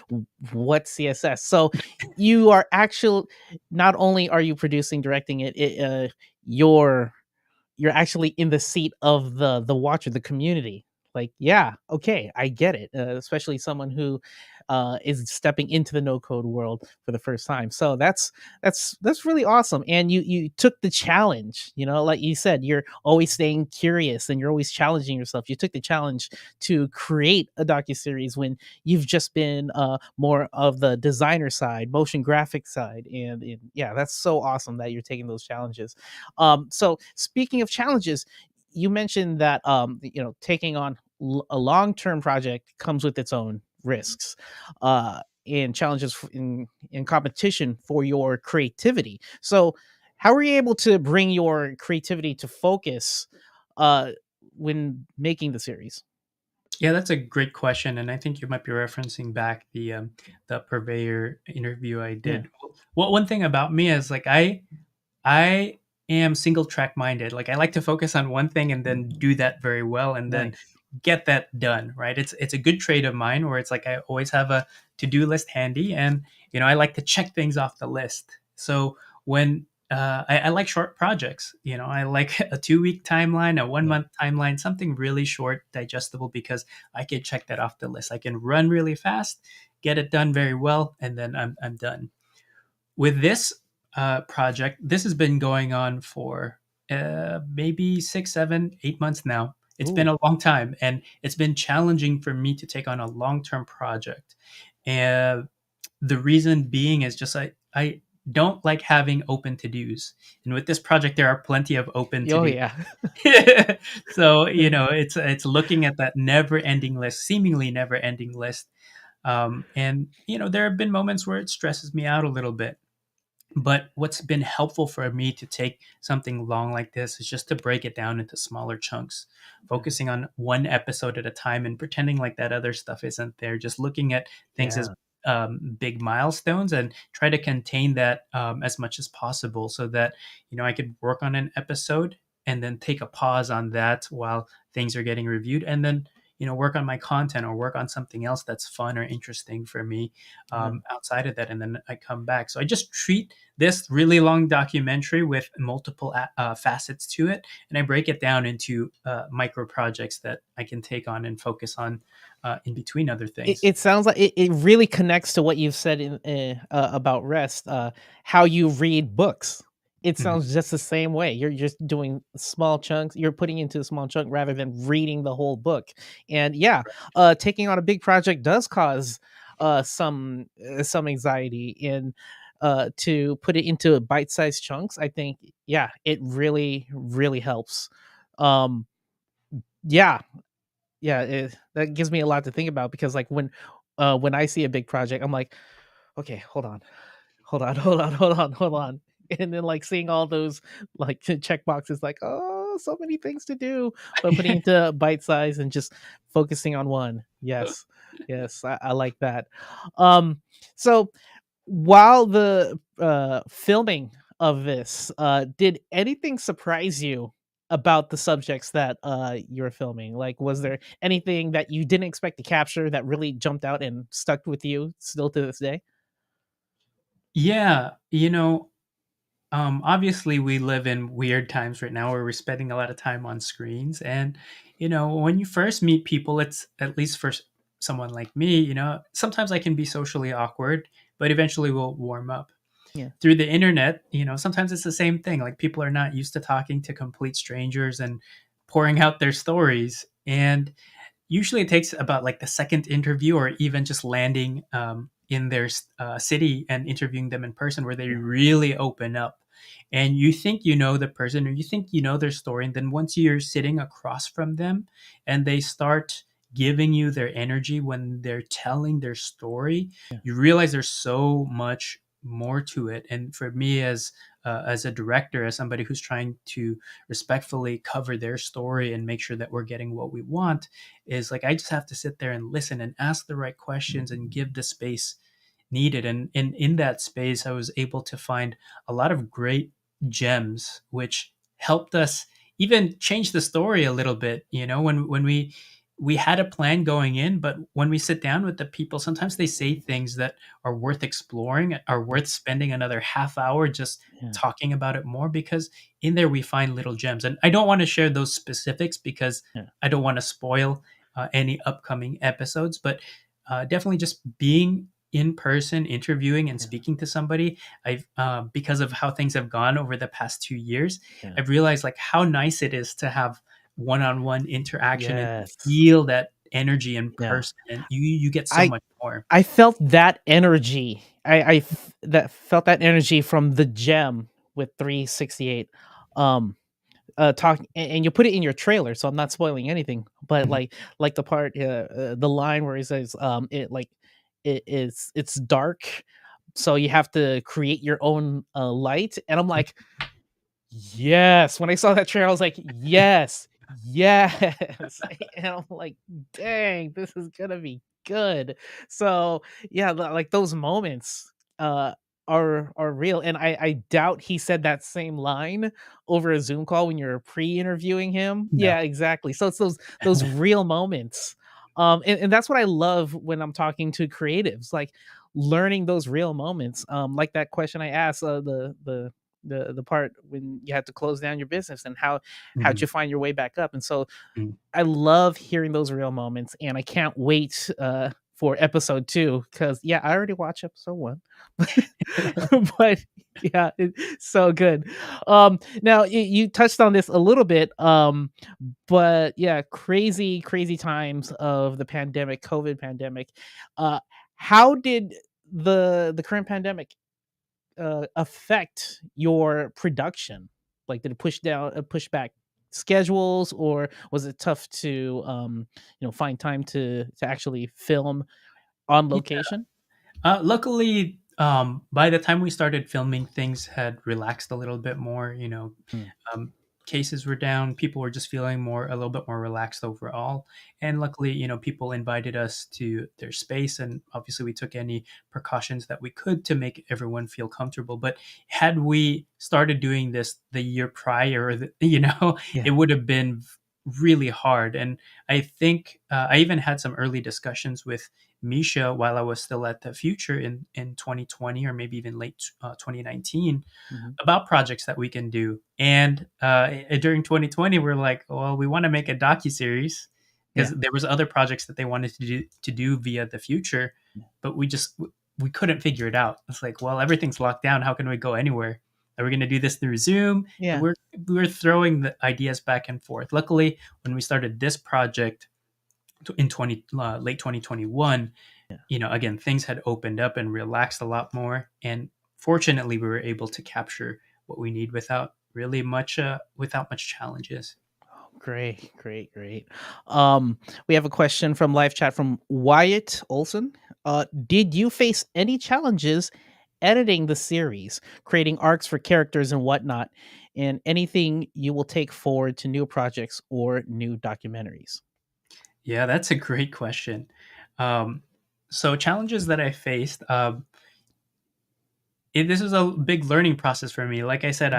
what CSS. So you are actual. Not only are you producing, directing you're you're actually in the seat of the watcher, the community. Like, yeah, okay, I get it. Especially someone who is stepping into the no code world for the first time. So that's really awesome. And you took the challenge. You know, like you said, you're always staying curious and you're always challenging yourself. You took the challenge to create a docu series when you've just been more of the designer side, motion graphic side, and yeah, that's so awesome that you're taking those challenges. So speaking of challenges, you mentioned that taking on a long-term project comes with its own risks and challenges in competition for your creativity. So, how are you able to bring your creativity to focus uh, when making the series? Yeah, that's a great question, and I think you might be referencing back the purveyor interview I Yeah, did. Well, one thing about me is like I am single track minded. Like I like to focus on one thing and then do that very well and then nice. get that done, right? It's a good trait of mine where it's like I always have a to-do list handy and I like to check things off the list. So when I like short projects, I like a 2 week timeline, a one Yeah, month timeline, something really short, digestible because I can check that off the list. I can run really fast, get it done very well, and then I'm done with this project. This has been going on for maybe 6, 7, 8 months now. It's been ooh, a long time, and it's been challenging for me to take on a long-term project. And the reason being is just I don't like having open to-dos, and with this project, there are plenty of open oh to-dos. yeah. So it's looking at that never-ending list, seemingly never-ending list, and there have been moments where it stresses me out a little bit, but what's been helpful for me to take something long like this is just to break it down into smaller chunks, focusing on one episode at a time and pretending like that other stuff isn't there. Just looking at things as Yeah, big milestones and try to contain that as much as possible so that, I could work on an episode and then take a pause on that while things are getting reviewed and then, work on my content or work on something else that's fun or interesting for me yeah. outside of that. And then I come back. So I just treat this really long documentary with multiple facets to it, and I break it down into micro projects that I can take on and focus on in between other It, things. it sounds like it really connects to what you've said about rest, how you read books. it Mhm. sounds just the same way. You're just doing small chunks. You're putting into a small chunk rather than reading the whole book. And yeah, taking on a big project does cause some anxiety. In to put it into bite-sized chunks, I think, yeah, it really helps. Um, yeah, yeah, that gives me a lot to think about because like when I see a big project, I'm like, okay, hold on. And then like seeing all those like check boxes, like, oh, so many things to do, but putting into bite size and just focusing on one. Yes, yes, I like that. Um, so while the filming of this, did anything surprise you about the subjects that you're filming? Like, was there anything that you didn't expect to capture that really jumped out and stuck with you still to this day? Yeah, obviously we live in weird times right now where we're spending a lot of time on screens. And, when you first meet people, it's at least for someone like me, sometimes I can be socially awkward, but eventually we'll warm up. Yeah. Through the internet, sometimes it's the same thing. Like people are not used to talking to complete strangers and pouring out their stories. And usually it takes about like the second interview or even just landing in their city and interviewing them in person where they Yeah. really open up, and you think you know the person or you think you know their story, and then once you're sitting across from them and they start giving you their energy when they're telling their story, Yeah. you realize there's so much more to it. And for me as a director, as somebody who's trying to respectfully cover their story and make sure that we're getting what we want, is like I just have to sit there and listen and ask the right questions and give the space needed. And in that space, I was able to find a lot of great gems, which helped us even change the story a little bit. When we had a plan going in, but when we sit down with the people, sometimes they say things that are worth exploring, are worth spending another half hour just Yeah. talking about it more, because in there we find little gems. And I don't want to share those specifics because Yeah. I don't want to spoil any upcoming episodes, but definitely just being in person, interviewing and Yeah. speaking to somebody, I've because of how things have gone over the past 2 years, Yeah. I've realized like how nice it is to have one-on-one interaction and to Yes. feel that energy in Yeah. person, and you get so I much more. I felt that energy. That felt that energy from the gem with 368. Um talking, and you put it in your trailer, so I'm not spoiling anything, but Mhm. like the part the line where he says it's dark, so you have to create your own light, and I'm like, yes. When I saw that trailer, I was like, yes, yes. And I'm like, dang, this is gonna be good. So yeah, like those moments uh are real. And I doubt he said that same line over a Zoom call when you're pre-interviewing him. No. Yeah, exactly. So it's those real moments. And that's what I love when I'm talking to creatives, like learning those real moments. Like that question I asked, the part when you had to close down your business and how'd Mhm. you find your way back up. And so Mhm. I love hearing those real moments, and I can't wait for episode 2 because yeah, I already watched episode 1. But yeah, it's so good. Now you touched on this a little bit, but yeah, crazy times of the pandemic, COVID pandemic. How did the current pandemic affect your production? Like, did it push back schedules, or was it tough to find time to actually film on Yeah. location? Luckily, by the time we started filming, things had relaxed a little bit more. Mm. Um, cases were down. People were just feeling a little bit more relaxed overall. And luckily, people invited us to their space, and obviously, we took any precautions that we could to make everyone feel comfortable. But had we started doing this the year prior, Yeah. it would have been really hard. And I think I even had some early discussions with Misha while I was still at the Future in 2020 or maybe even late 2019 Mhm. about projects that we can do. And during 2020, we're like, well, we want to make a docuseries because Yeah. there was other projects that they wanted to do via the Future, but we couldn't figure it out. It's like, well, everything's locked down. How can we go anywhere? Are we going to do this through Zoom? And Yeah. we're throwing the ideas back and forth. Luckily, when we started this project in late 2021, Yeah. again, things had opened up and relaxed a lot more. And fortunately, we were able to capture what we need without much challenges. Great, great, great. We have a question from live chat from Wyatt Olson. Did you face any challenges editing the series, creating arcs for characters and whatnot, and anything you will take forward to new projects or new documentaries? Yeah, that's a great question. So challenges that I faced. This is a big learning process for me. Like I said,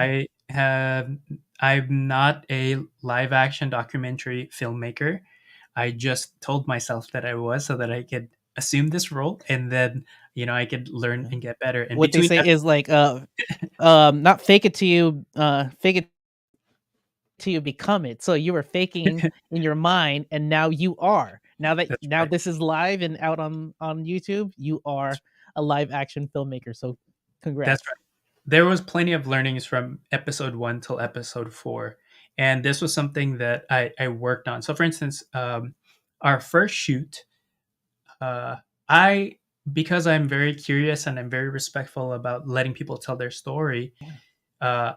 I'm not a live action documentary filmmaker. I just told myself that I was so that I could assume this role, and then I could learn Yeah. and get better. And What they between say is like, not fake it to you, fake it till you become it. So you were faking in your mind, and now you are. that's Now right. this is live and out on YouTube, you are a live action filmmaker. So That's congrats. right. There was plenty of learnings from episode 1 till episode 4, and this was something that I worked on. So, for instance, our first shoot, uh, I because I'm very curious and I'm very respectful about letting people tell their story. Yeah. Uh,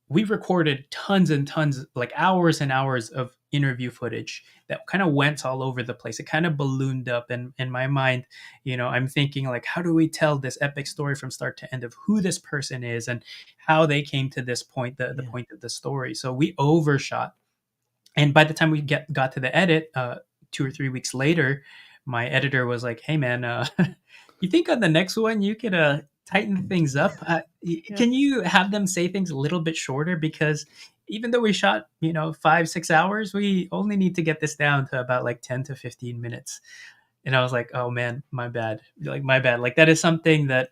we recorded tons and tons, like hours and hours of interview footage that kind of went all over the place. It kind of ballooned up in my mind. I'm thinking like, how do we tell this epic story from start to end of who this person is and how they came to this point, the Yeah. point of the story. So we overshot, and by the time we got to the edit, 2 or 3 weeks later, my editor was like, "Hey, man, you think on the next one you could tighten things up? Yeah. Can you have them say things a little bit shorter? Because even though we shot, 5-6 hours, we only need to get this down to about like 10 to 15 minutes." And I was like, "Oh man, my bad. Like my bad. Like that is something that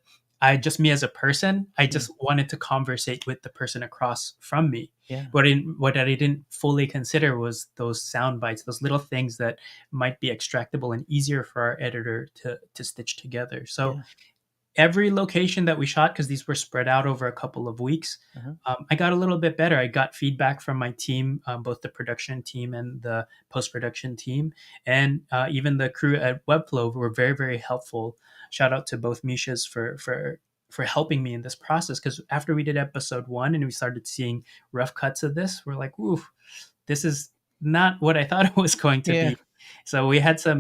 me as a person, I Yeah. just wanted to conversate with the person across from me. Yeah. What I didn't fully consider was those sound bites, those little things that might be extractable and easier for our editor to stitch together. So Yeah. every location that we shot, because these were spread out over a couple of weeks, Uh-huh. I got a little bit better. I got feedback from my team, both the production team and the post production team, and even the crew at Webflow were very, very helpful. Shout out to both Mishas for helping me in this process. Because after we did episode 1 and we started seeing rough cuts of this, we're like, "Ooh, this is not what I thought it was going to Yeah. be." So we had a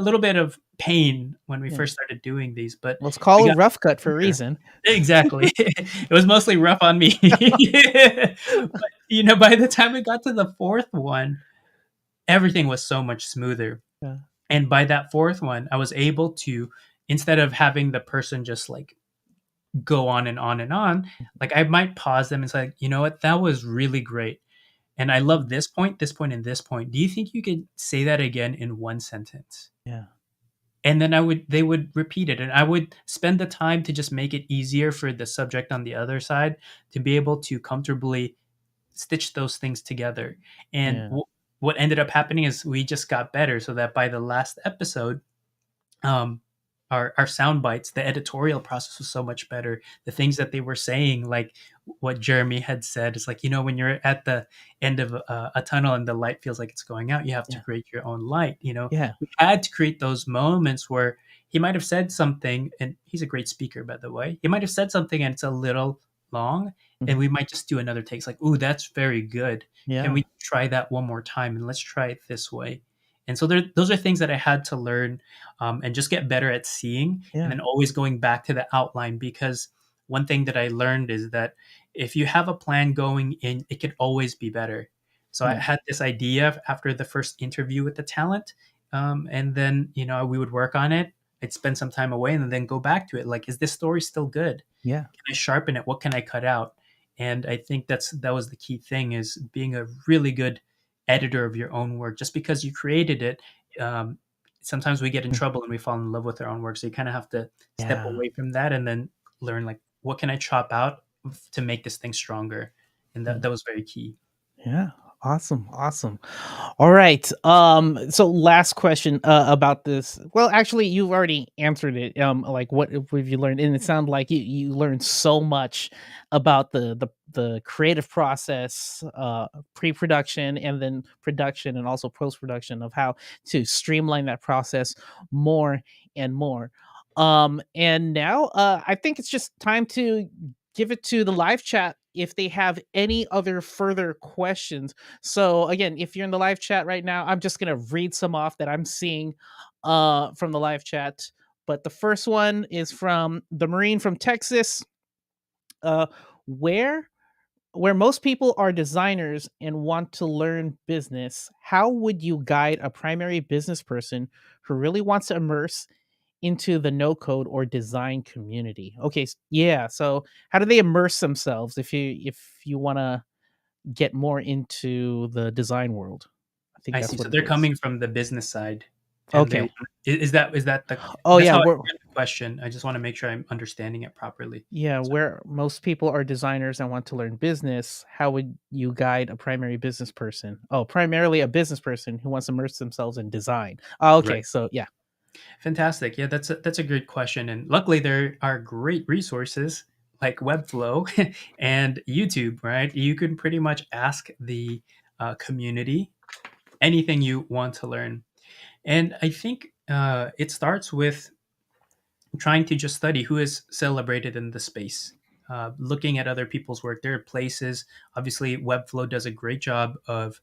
little bit of pain when we Yeah. first started doing these, but Let's we call it got rough cut for a there. reason. Exactly. It was mostly rough on me. But, by the time we got to the fourth one, everything was so much smoother. Yeah. And by that fourth one, I was able to, instead of having the person just like go on and on and on, like I might pause them and say, like, you know what, that was really great. And I love this point, and this point. Do you think you could say that again in one sentence? Yeah. And then they would repeat it, and I would spend the time to just make it easier for the subject on the other side to be able to comfortably stitch those things together. And Yeah. what ended up happening is we just got better, so that by the last episode, um, our sound bites, the editorial process was so much better. The things that they were saying, like what Jeremy had said, is like, when you're at the end of a tunnel and the light feels like it's going out, you have to Yeah. create your own light. Yeah. We had to create those moments where he might have said something, and he's a great speaker, by the way. He might have said something and it's a little long, and Mhm. we might just do another take. It's like, ooh, that's very good. Can Yeah. we try that one more time? And let's try it this way. And so those are things that I had to learn, and just get better at seeing, and Yeah. then always going back to the outline. Because one thing that I learned is that if you have a plan going in, it could always be better. So I Yeah. had this idea after the first interview with the talent, and then we would work on it. I'd spend some time away and then go back to it. Like, is this story still good? Yeah. Can I sharpen it? What can I cut out? And I think that was the key thing, is being a really good editor of your own work. Just because you created it, um, sometimes we get in Mm. trouble and we fall in love with our own work. So you kind of have to step Yeah. away from that and then learn, like, what can I chop out to make this thing stronger? And Mm. that was very key. Yeah. Awesome, awesome. All right. So last question about this. Well, actually, you've already answered it. Like what have you learned? And it sounded like you learned so much about the creative process, pre-production, and then production, and also post-production, of how to streamline that process more and more. And now, I think it's just time to give it to the live chat if they have any other further questions. So again, if you're in the live chat right now, I'm just gonna read some off that I'm seeing from the live chat. But the first one is from the Marine from Texas. Uh where where most people are designers and want to learn business, how would you guide a primary business person who really wants to immerse into the no code or design community? Okay, yeah. So how do they immerse themselves if you want to get more into the design world? I think I see. that's what So it they're is. coming from the business side, and they Okay. want, is that the Oh that's yeah, how I we're hear the question. I just want to make sure I'm understanding it properly. yeah, So where most people are designers and want to learn business, how would you guide a primary business person? Oh, primarily a business person who wants to immerse themselves in design. Oh, okay, right. so yeah. Fantastic. Yeah, that's a good question, and luckily there are great resources like Webflow and YouTube. Right, you can pretty much ask the community anything you want to learn, and I think it starts with trying to just study who is celebrated in the space. Looking at other people's work, there are places. Obviously, Webflow does a great job of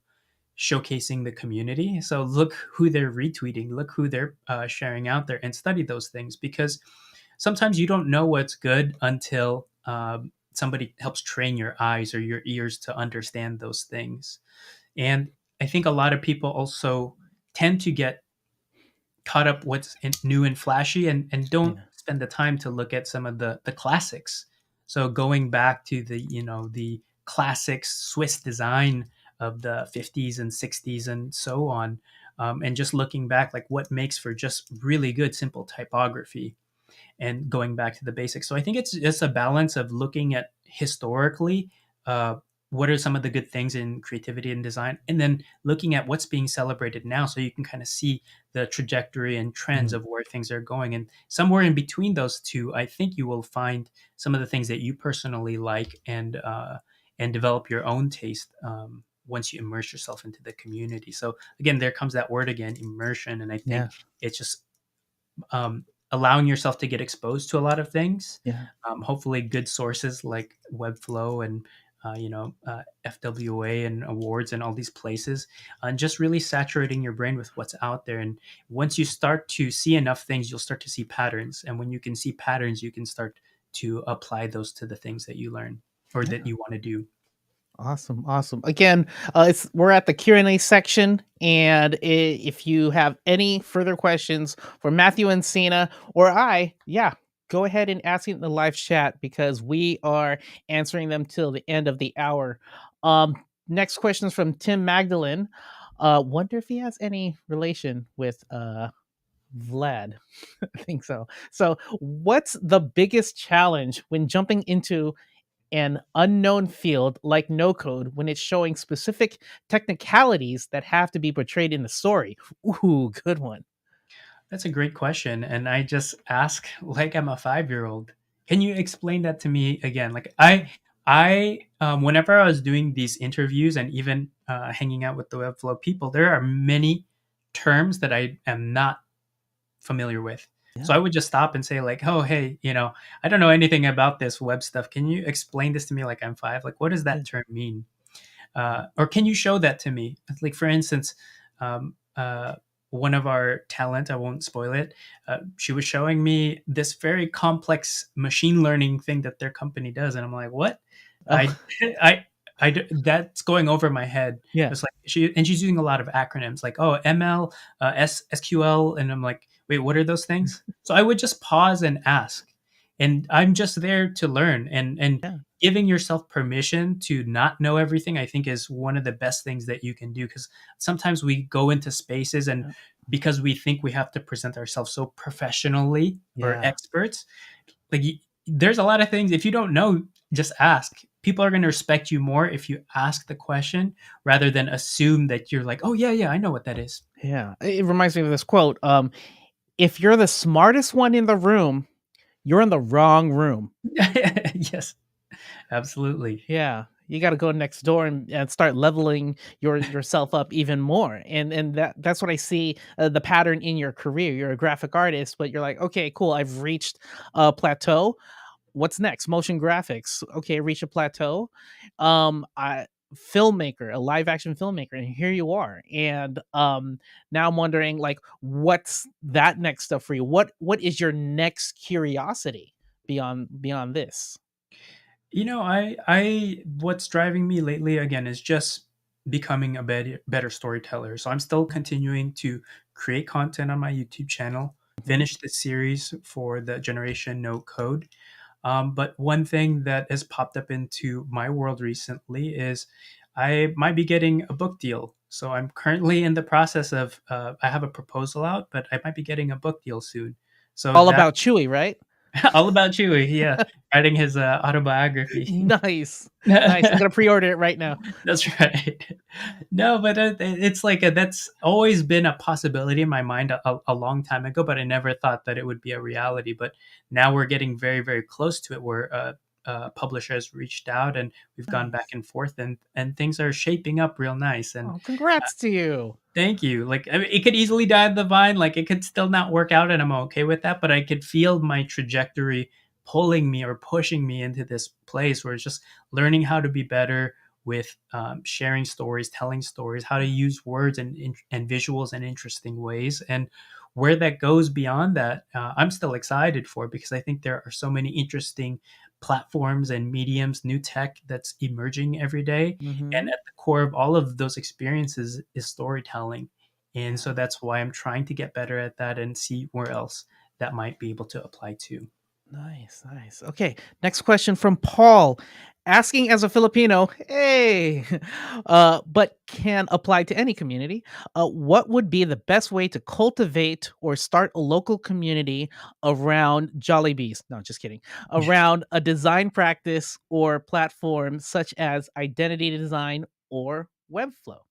showcasing the community. So look who they're retweeting, look who they're sharing out there, and study those things, because sometimes you don't know what's good until somebody helps train your eyes or your ears to understand those things. And I think a lot of people also tend to get caught up what's new and flashy, and don't Yeah. spend the time to look at some of the classics. So going back to the classic Swiss design of the 50s and 60s and so on, and just looking back, like what makes for just really good simple typography, and going back to the basics. So I think it's just a balance of looking at historically uh, what are some of the good things in creativity and design, and then looking at what's being celebrated now, so you can kind of see the trajectory and trends Mhm. of where things are going. And somewhere in between those two, I think you will find some of the things that you personally like, and develop your own taste. Once you immerse yourself into the community. So again, there comes that word again, immersion, and I think Yeah. it's just allowing yourself to get exposed to a lot of things. Yeah. Hopefully, good sources like Webflow and FWA and awards and all these places, and just really saturating your brain with what's out there. And once you start to see enough things, you'll start to see patterns. And when you can see patterns, you can start to apply those to the things that you learn or that Yeah. you want to do. Awesome, awesome. Again, we're at the Q&A section, and if you have any further questions for Matthew Encina or I, yeah, go ahead and ask it in the live chat because we are answering them till the end of the hour. Next question is from Tim Magdalene. Wonder if he has any relation with Vlad. I think so. So, what's the biggest challenge when jumping into an unknown field like no code when it's showing specific technicalities that have to be portrayed in the story? Ooh, good one. That's a great question. And I just ask like I'm a 5-year old. Can you explain that to me again? Like whenever I was doing these interviews and even hanging out with the Webflow people, there are many terms that I am not familiar with. So Yeah. I would just stop and say like, "Oh, hey, I don't know anything about this web stuff. Can you explain this to me like I'm 5? Like, what does Yeah. that term mean? Or can you show that to me?" Like for instance, um, uh, one of our talent, I won't spoil it, she was showing me this very complex machine learning thing that their company does, and I'm like, what? Oh, I I that's going over my head. yeah. It's like she's using a lot of acronyms like, oh, ML, SQL, and I'm like, wait, what are those things? So I would just pause and ask, and I'm just there to learn, and Yeah. giving yourself permission to not know everything, I think, is one of the best things that you can do, because sometimes we go into spaces, and Yeah. because we think we have to present ourselves so professionally or Yeah. experts, like there's a lot of things, if you don't know, just ask. people are going to respect you more if you ask the question rather than assume that you're like, oh yeah, yeah, I know what that is. Yeah, it reminds me of this quote. If you're the smartest one in the room, you're in the wrong room. Yes, absolutely. Yeah, you got to go next door and start leveling yourself up even more. And that's what I see, the pattern in your career. You're a graphic artist, but you're like, okay, cool. I've reached a plateau. What's next? Motion graphics. Okay, reach a plateau. I filmmaker, a live action filmmaker, and here you are. And now I'm wondering, like, what's that next stuff for you? What is your next curiosity beyond this? What's driving me lately again is just becoming a better storyteller. So I'm still continuing to create content on my YouTube channel, Mhm. finish the series for the Generation No Code. But one thing that has popped up into my world recently is I might be getting a book deal. So I'm currently in the process of, I have a proposal out, but I might be getting a book deal soon. So All that about Chewy, right? all about Chewy, yeah, writing his autobiography. Nice. Nice. I'm gonna pre-order it right now. That's right. No, but it's like that's always been a possibility in my mind a long time ago, but I never thought that it would be a reality. But now we're getting very, very close to it, where publisher has reached out and we've gone back Nice. and forth, and things are shaping up real nice. And Oh, congrats to you. thank you. Like, I mean, it could easily die on the vine. Like, it could still not work out, and I'm okay with that. But I could feel my trajectory pulling me or pushing me into this place where it's just learning how to be better with sharing stories, telling stories, how to use words and visuals in interesting ways, and where that goes beyond that, I'm still excited for, because I think there are so many interesting platforms and mediums, new tech that's emerging every day, and Mhm. at the core of all of those experiences is storytelling. And so that's why I'm trying to get better at that and see where else that might be able to apply to. Nice, nice. Okay, next question from Paul, asking as a Filipino, hey, but can apply to any community. What would be the best way to cultivate or start a local community around Jollibees? No, just kidding. Around a design practice or platform such as identity design or Webflow.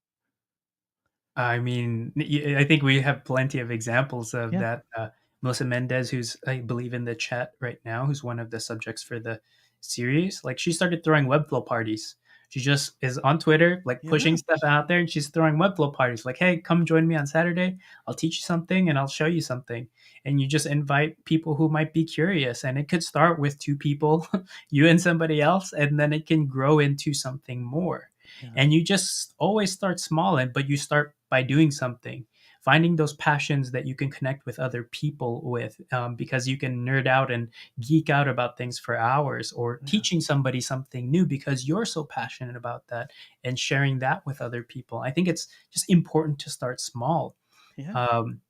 I mean, I think we have plenty of examples of Yeah. that. Melissa Mendez, who's, I believe, in the chat right now, who's one of the subjects for the series, like, she started throwing Webflow parties. She just is on Twitter, like, pushing Yeah. stuff out there, and she's throwing Webflow parties. Like, hey, come join me on Saturday. I'll teach you something and I'll show you something. And you just invite people who might be curious. And it could start with two people, you and somebody else, and then it can grow into something more. Yeah. And you just always start small, but you start by doing something, finding those passions that you can connect with other people with, because you can nerd out and geek out about things for hours, or Yeah. teaching somebody something new because you're so passionate about that, and sharing that with other people. I think it's just important to start small. Yeah. um,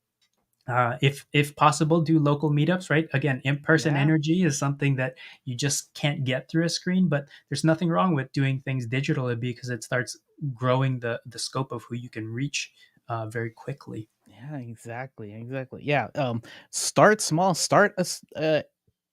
if possible, do local meetups. Right, again, in-person Yeah. energy is something that you just can't get through a screen, but there's nothing wrong with doing things digitally, because it starts growing the scope of who you can reach very quickly. Yeah, exactly, exactly. Yeah, start small. Start a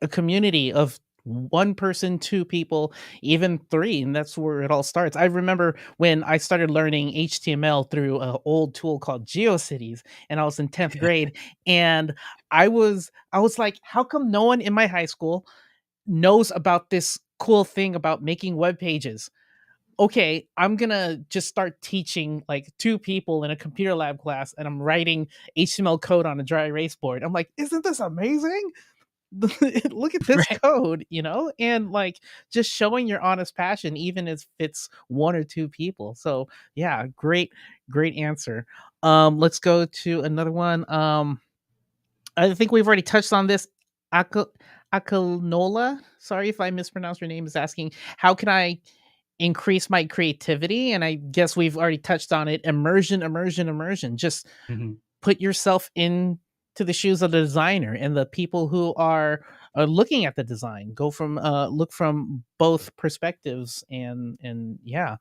community of one person, two people, even three, and that's where it all starts. I remember when I started learning HTML through an old tool called GeoCities, and I was in 10th grade, and I was like, how come no one in my high school knows about this cool thing about making web pages? Okay, I'm gonna just start teaching like two people in a computer lab class, and I'm writing HTML code on a dry erase board. I'm like, isn't this amazing? Look at this Right. code, and like just showing your honest passion, even if it's one or two people. So yeah, great answer. Let's go to another one. I think we've already touched on this. Akil Akilnola, sorry if I mispronounced your name, is asking, how can I increase my creativity? And I guess we've already touched on it. Immersion, immersion, immersion. Just Mhm. put yourself into the shoes of the designer and the people who are looking at the design. Go from look from both perspectives, and yeah.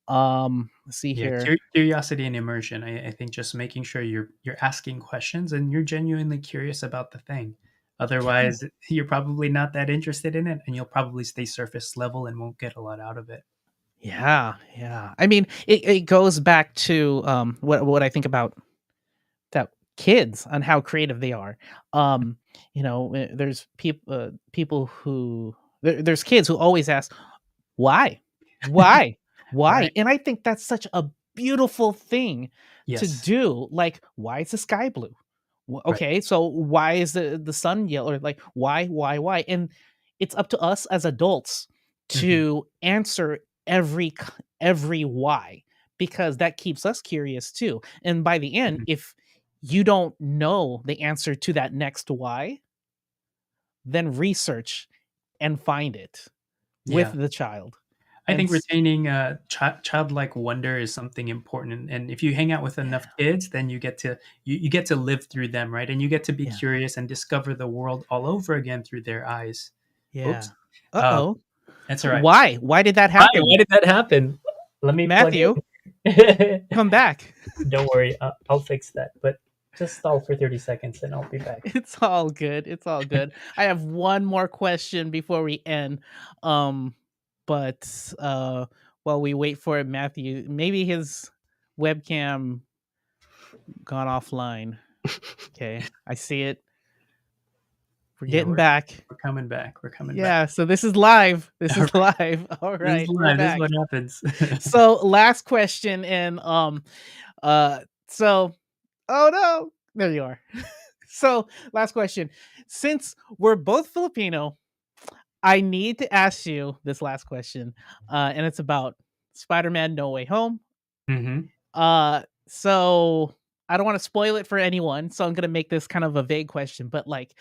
Let's see Yeah, here. curiosity and immersion. I think just making sure you're asking questions and you're genuinely curious about the thing. Otherwise, you're probably not that interested in it, and you'll probably stay surface level and won't get a lot out of it. Yeah, yeah. I mean, it goes back to what I think about that kids and how creative they are. Um, there's people who there's kids who always ask why, why, why, Right. and I think that's such a beautiful thing to Yes. do. Like, why is the sky blue? Right. Okay, so why is the sun yellow? Or like, why? And it's up to us as adults Mhm. to answer every why, because that keeps us curious too. And by the end, Mhm. if you don't know the answer to that next why, then research and find it with Yeah. the child. I And think retaining childlike wonder is something important, and if you hang out with enough yeah, kids, then you get to live through them, right? And you get to be yeah, curious and discover the world all over again through their eyes. yeah. Oops. Um, Uh-oh. that's all right. Why did that Why? happen? Why did that happen? Let me plug Matthew, in. come back. Don't worry, I'll fix that. But just stall for 30 seconds and I'll be back. It's all good. It's all good. I have one more question before we end. Um, but while we wait for it, Matthew, maybe his webcam gone offline. Okay, I see it. We're Yeah, getting back. we're coming back. We're coming back. Yeah, so this is live. This All is right. live. All This is right, we're live. This is back. what happens. So last question, and so oh no, there you are. So last question. Since we're both Filipino, I need to ask you this last question, and it's about Spider-Man: No Way Home. Hmm. So I don't want to spoil it for anyone, so I'm gonna make this kind of a vague question. But like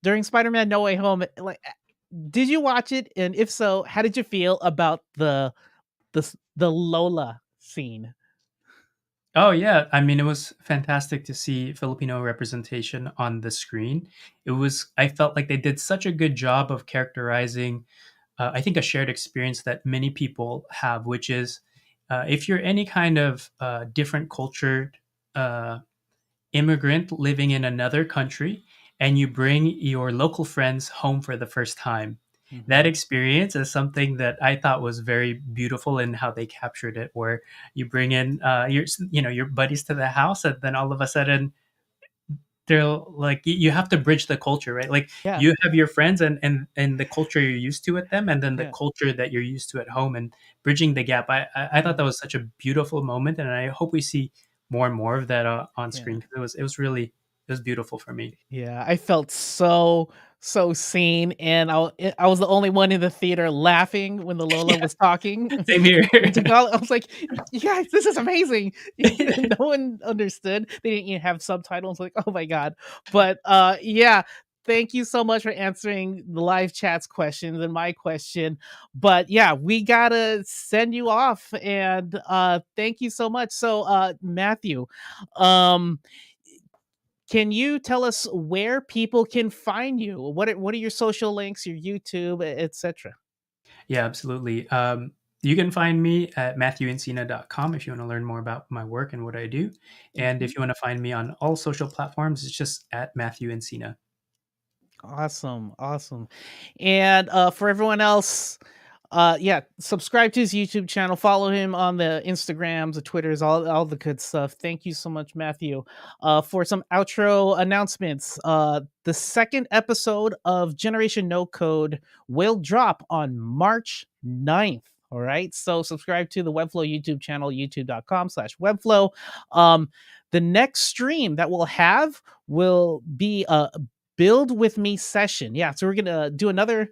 during Spider-Man: No Way Home, like, did you watch it? And if so, how did you feel about the Lola scene? Oh yeah, I mean it was fantastic to see Filipino representation on the screen. I felt like they did such a good job of characterizing I think a shared experience that many people have, which is if you're any kind of different cultured uh, immigrant living in another country and you bring your local friends home for the first time. That Mhm. experience is something that I thought was very beautiful in how they captured it, where you bring in your buddies to the house, and then all of a sudden they're like you have to bridge the culture, right? Like Yeah, you have your friends and the culture you're used to with them, and then the yeah, culture that you're used to at home, and bridging the gap. I thought yeah, that was such a beautiful moment, and I hope we see more and more of that on yeah. screen because it was beautiful for me. Yeah, I felt so seen, and I was the only one in the theater laughing when the Lola Yeah, was talking same here. in Tagalog. I was like, "You guys, this is amazing!" No one understood. They didn't even have subtitles. Like, oh my god! But yeah. Thank you so much for answering the live chat's questions and my question. But yeah, we gotta send you off, and thank you so much. So, Matthew, um, can you tell us where people can find you? What are your social links, your YouTube, etc.? Yeah, absolutely. You can find me at matthewencina.com if you want to learn more about my work and what I do. And Mhm. if you want to find me on all social platforms, it's just at Matthew Encina. Awesome, awesome. And for everyone else, yeah, subscribe to his YouTube channel, follow him on the Instagrams, the Twitters, all the good stuff. Thank you so much, Matthew. For some outro announcements, the second episode of Generation No Code will drop on March 9th. All right, so subscribe to the Webflow YouTube channel, youtube.com/webflow. um the next stream that we'll have will be a build with me session. Yeah, so we're gonna do another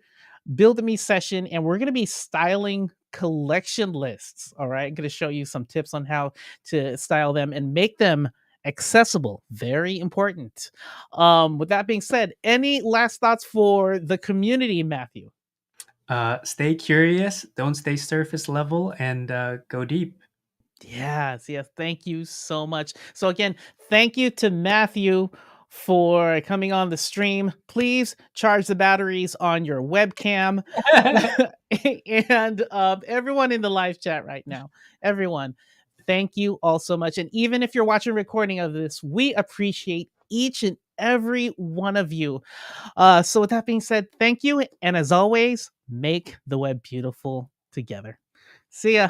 build me session, and we're going to be styling collection lists. All right, I'm going to show you some tips on how to style them and make them accessible. Very important. With that being said, any last thoughts for the community, Matthew? Stay curious, don't stay surface level, and go deep. Yes, yes. Thank you so much. So again, thank you to Matthew for coming on the stream. Please charge the batteries on your webcam. And everyone in the live chat right now, everyone, thank you all so much. And even if you're watching a recording of this, we appreciate each and every one of you. So with that being said, thank you. And as always, make the web beautiful together. See ya.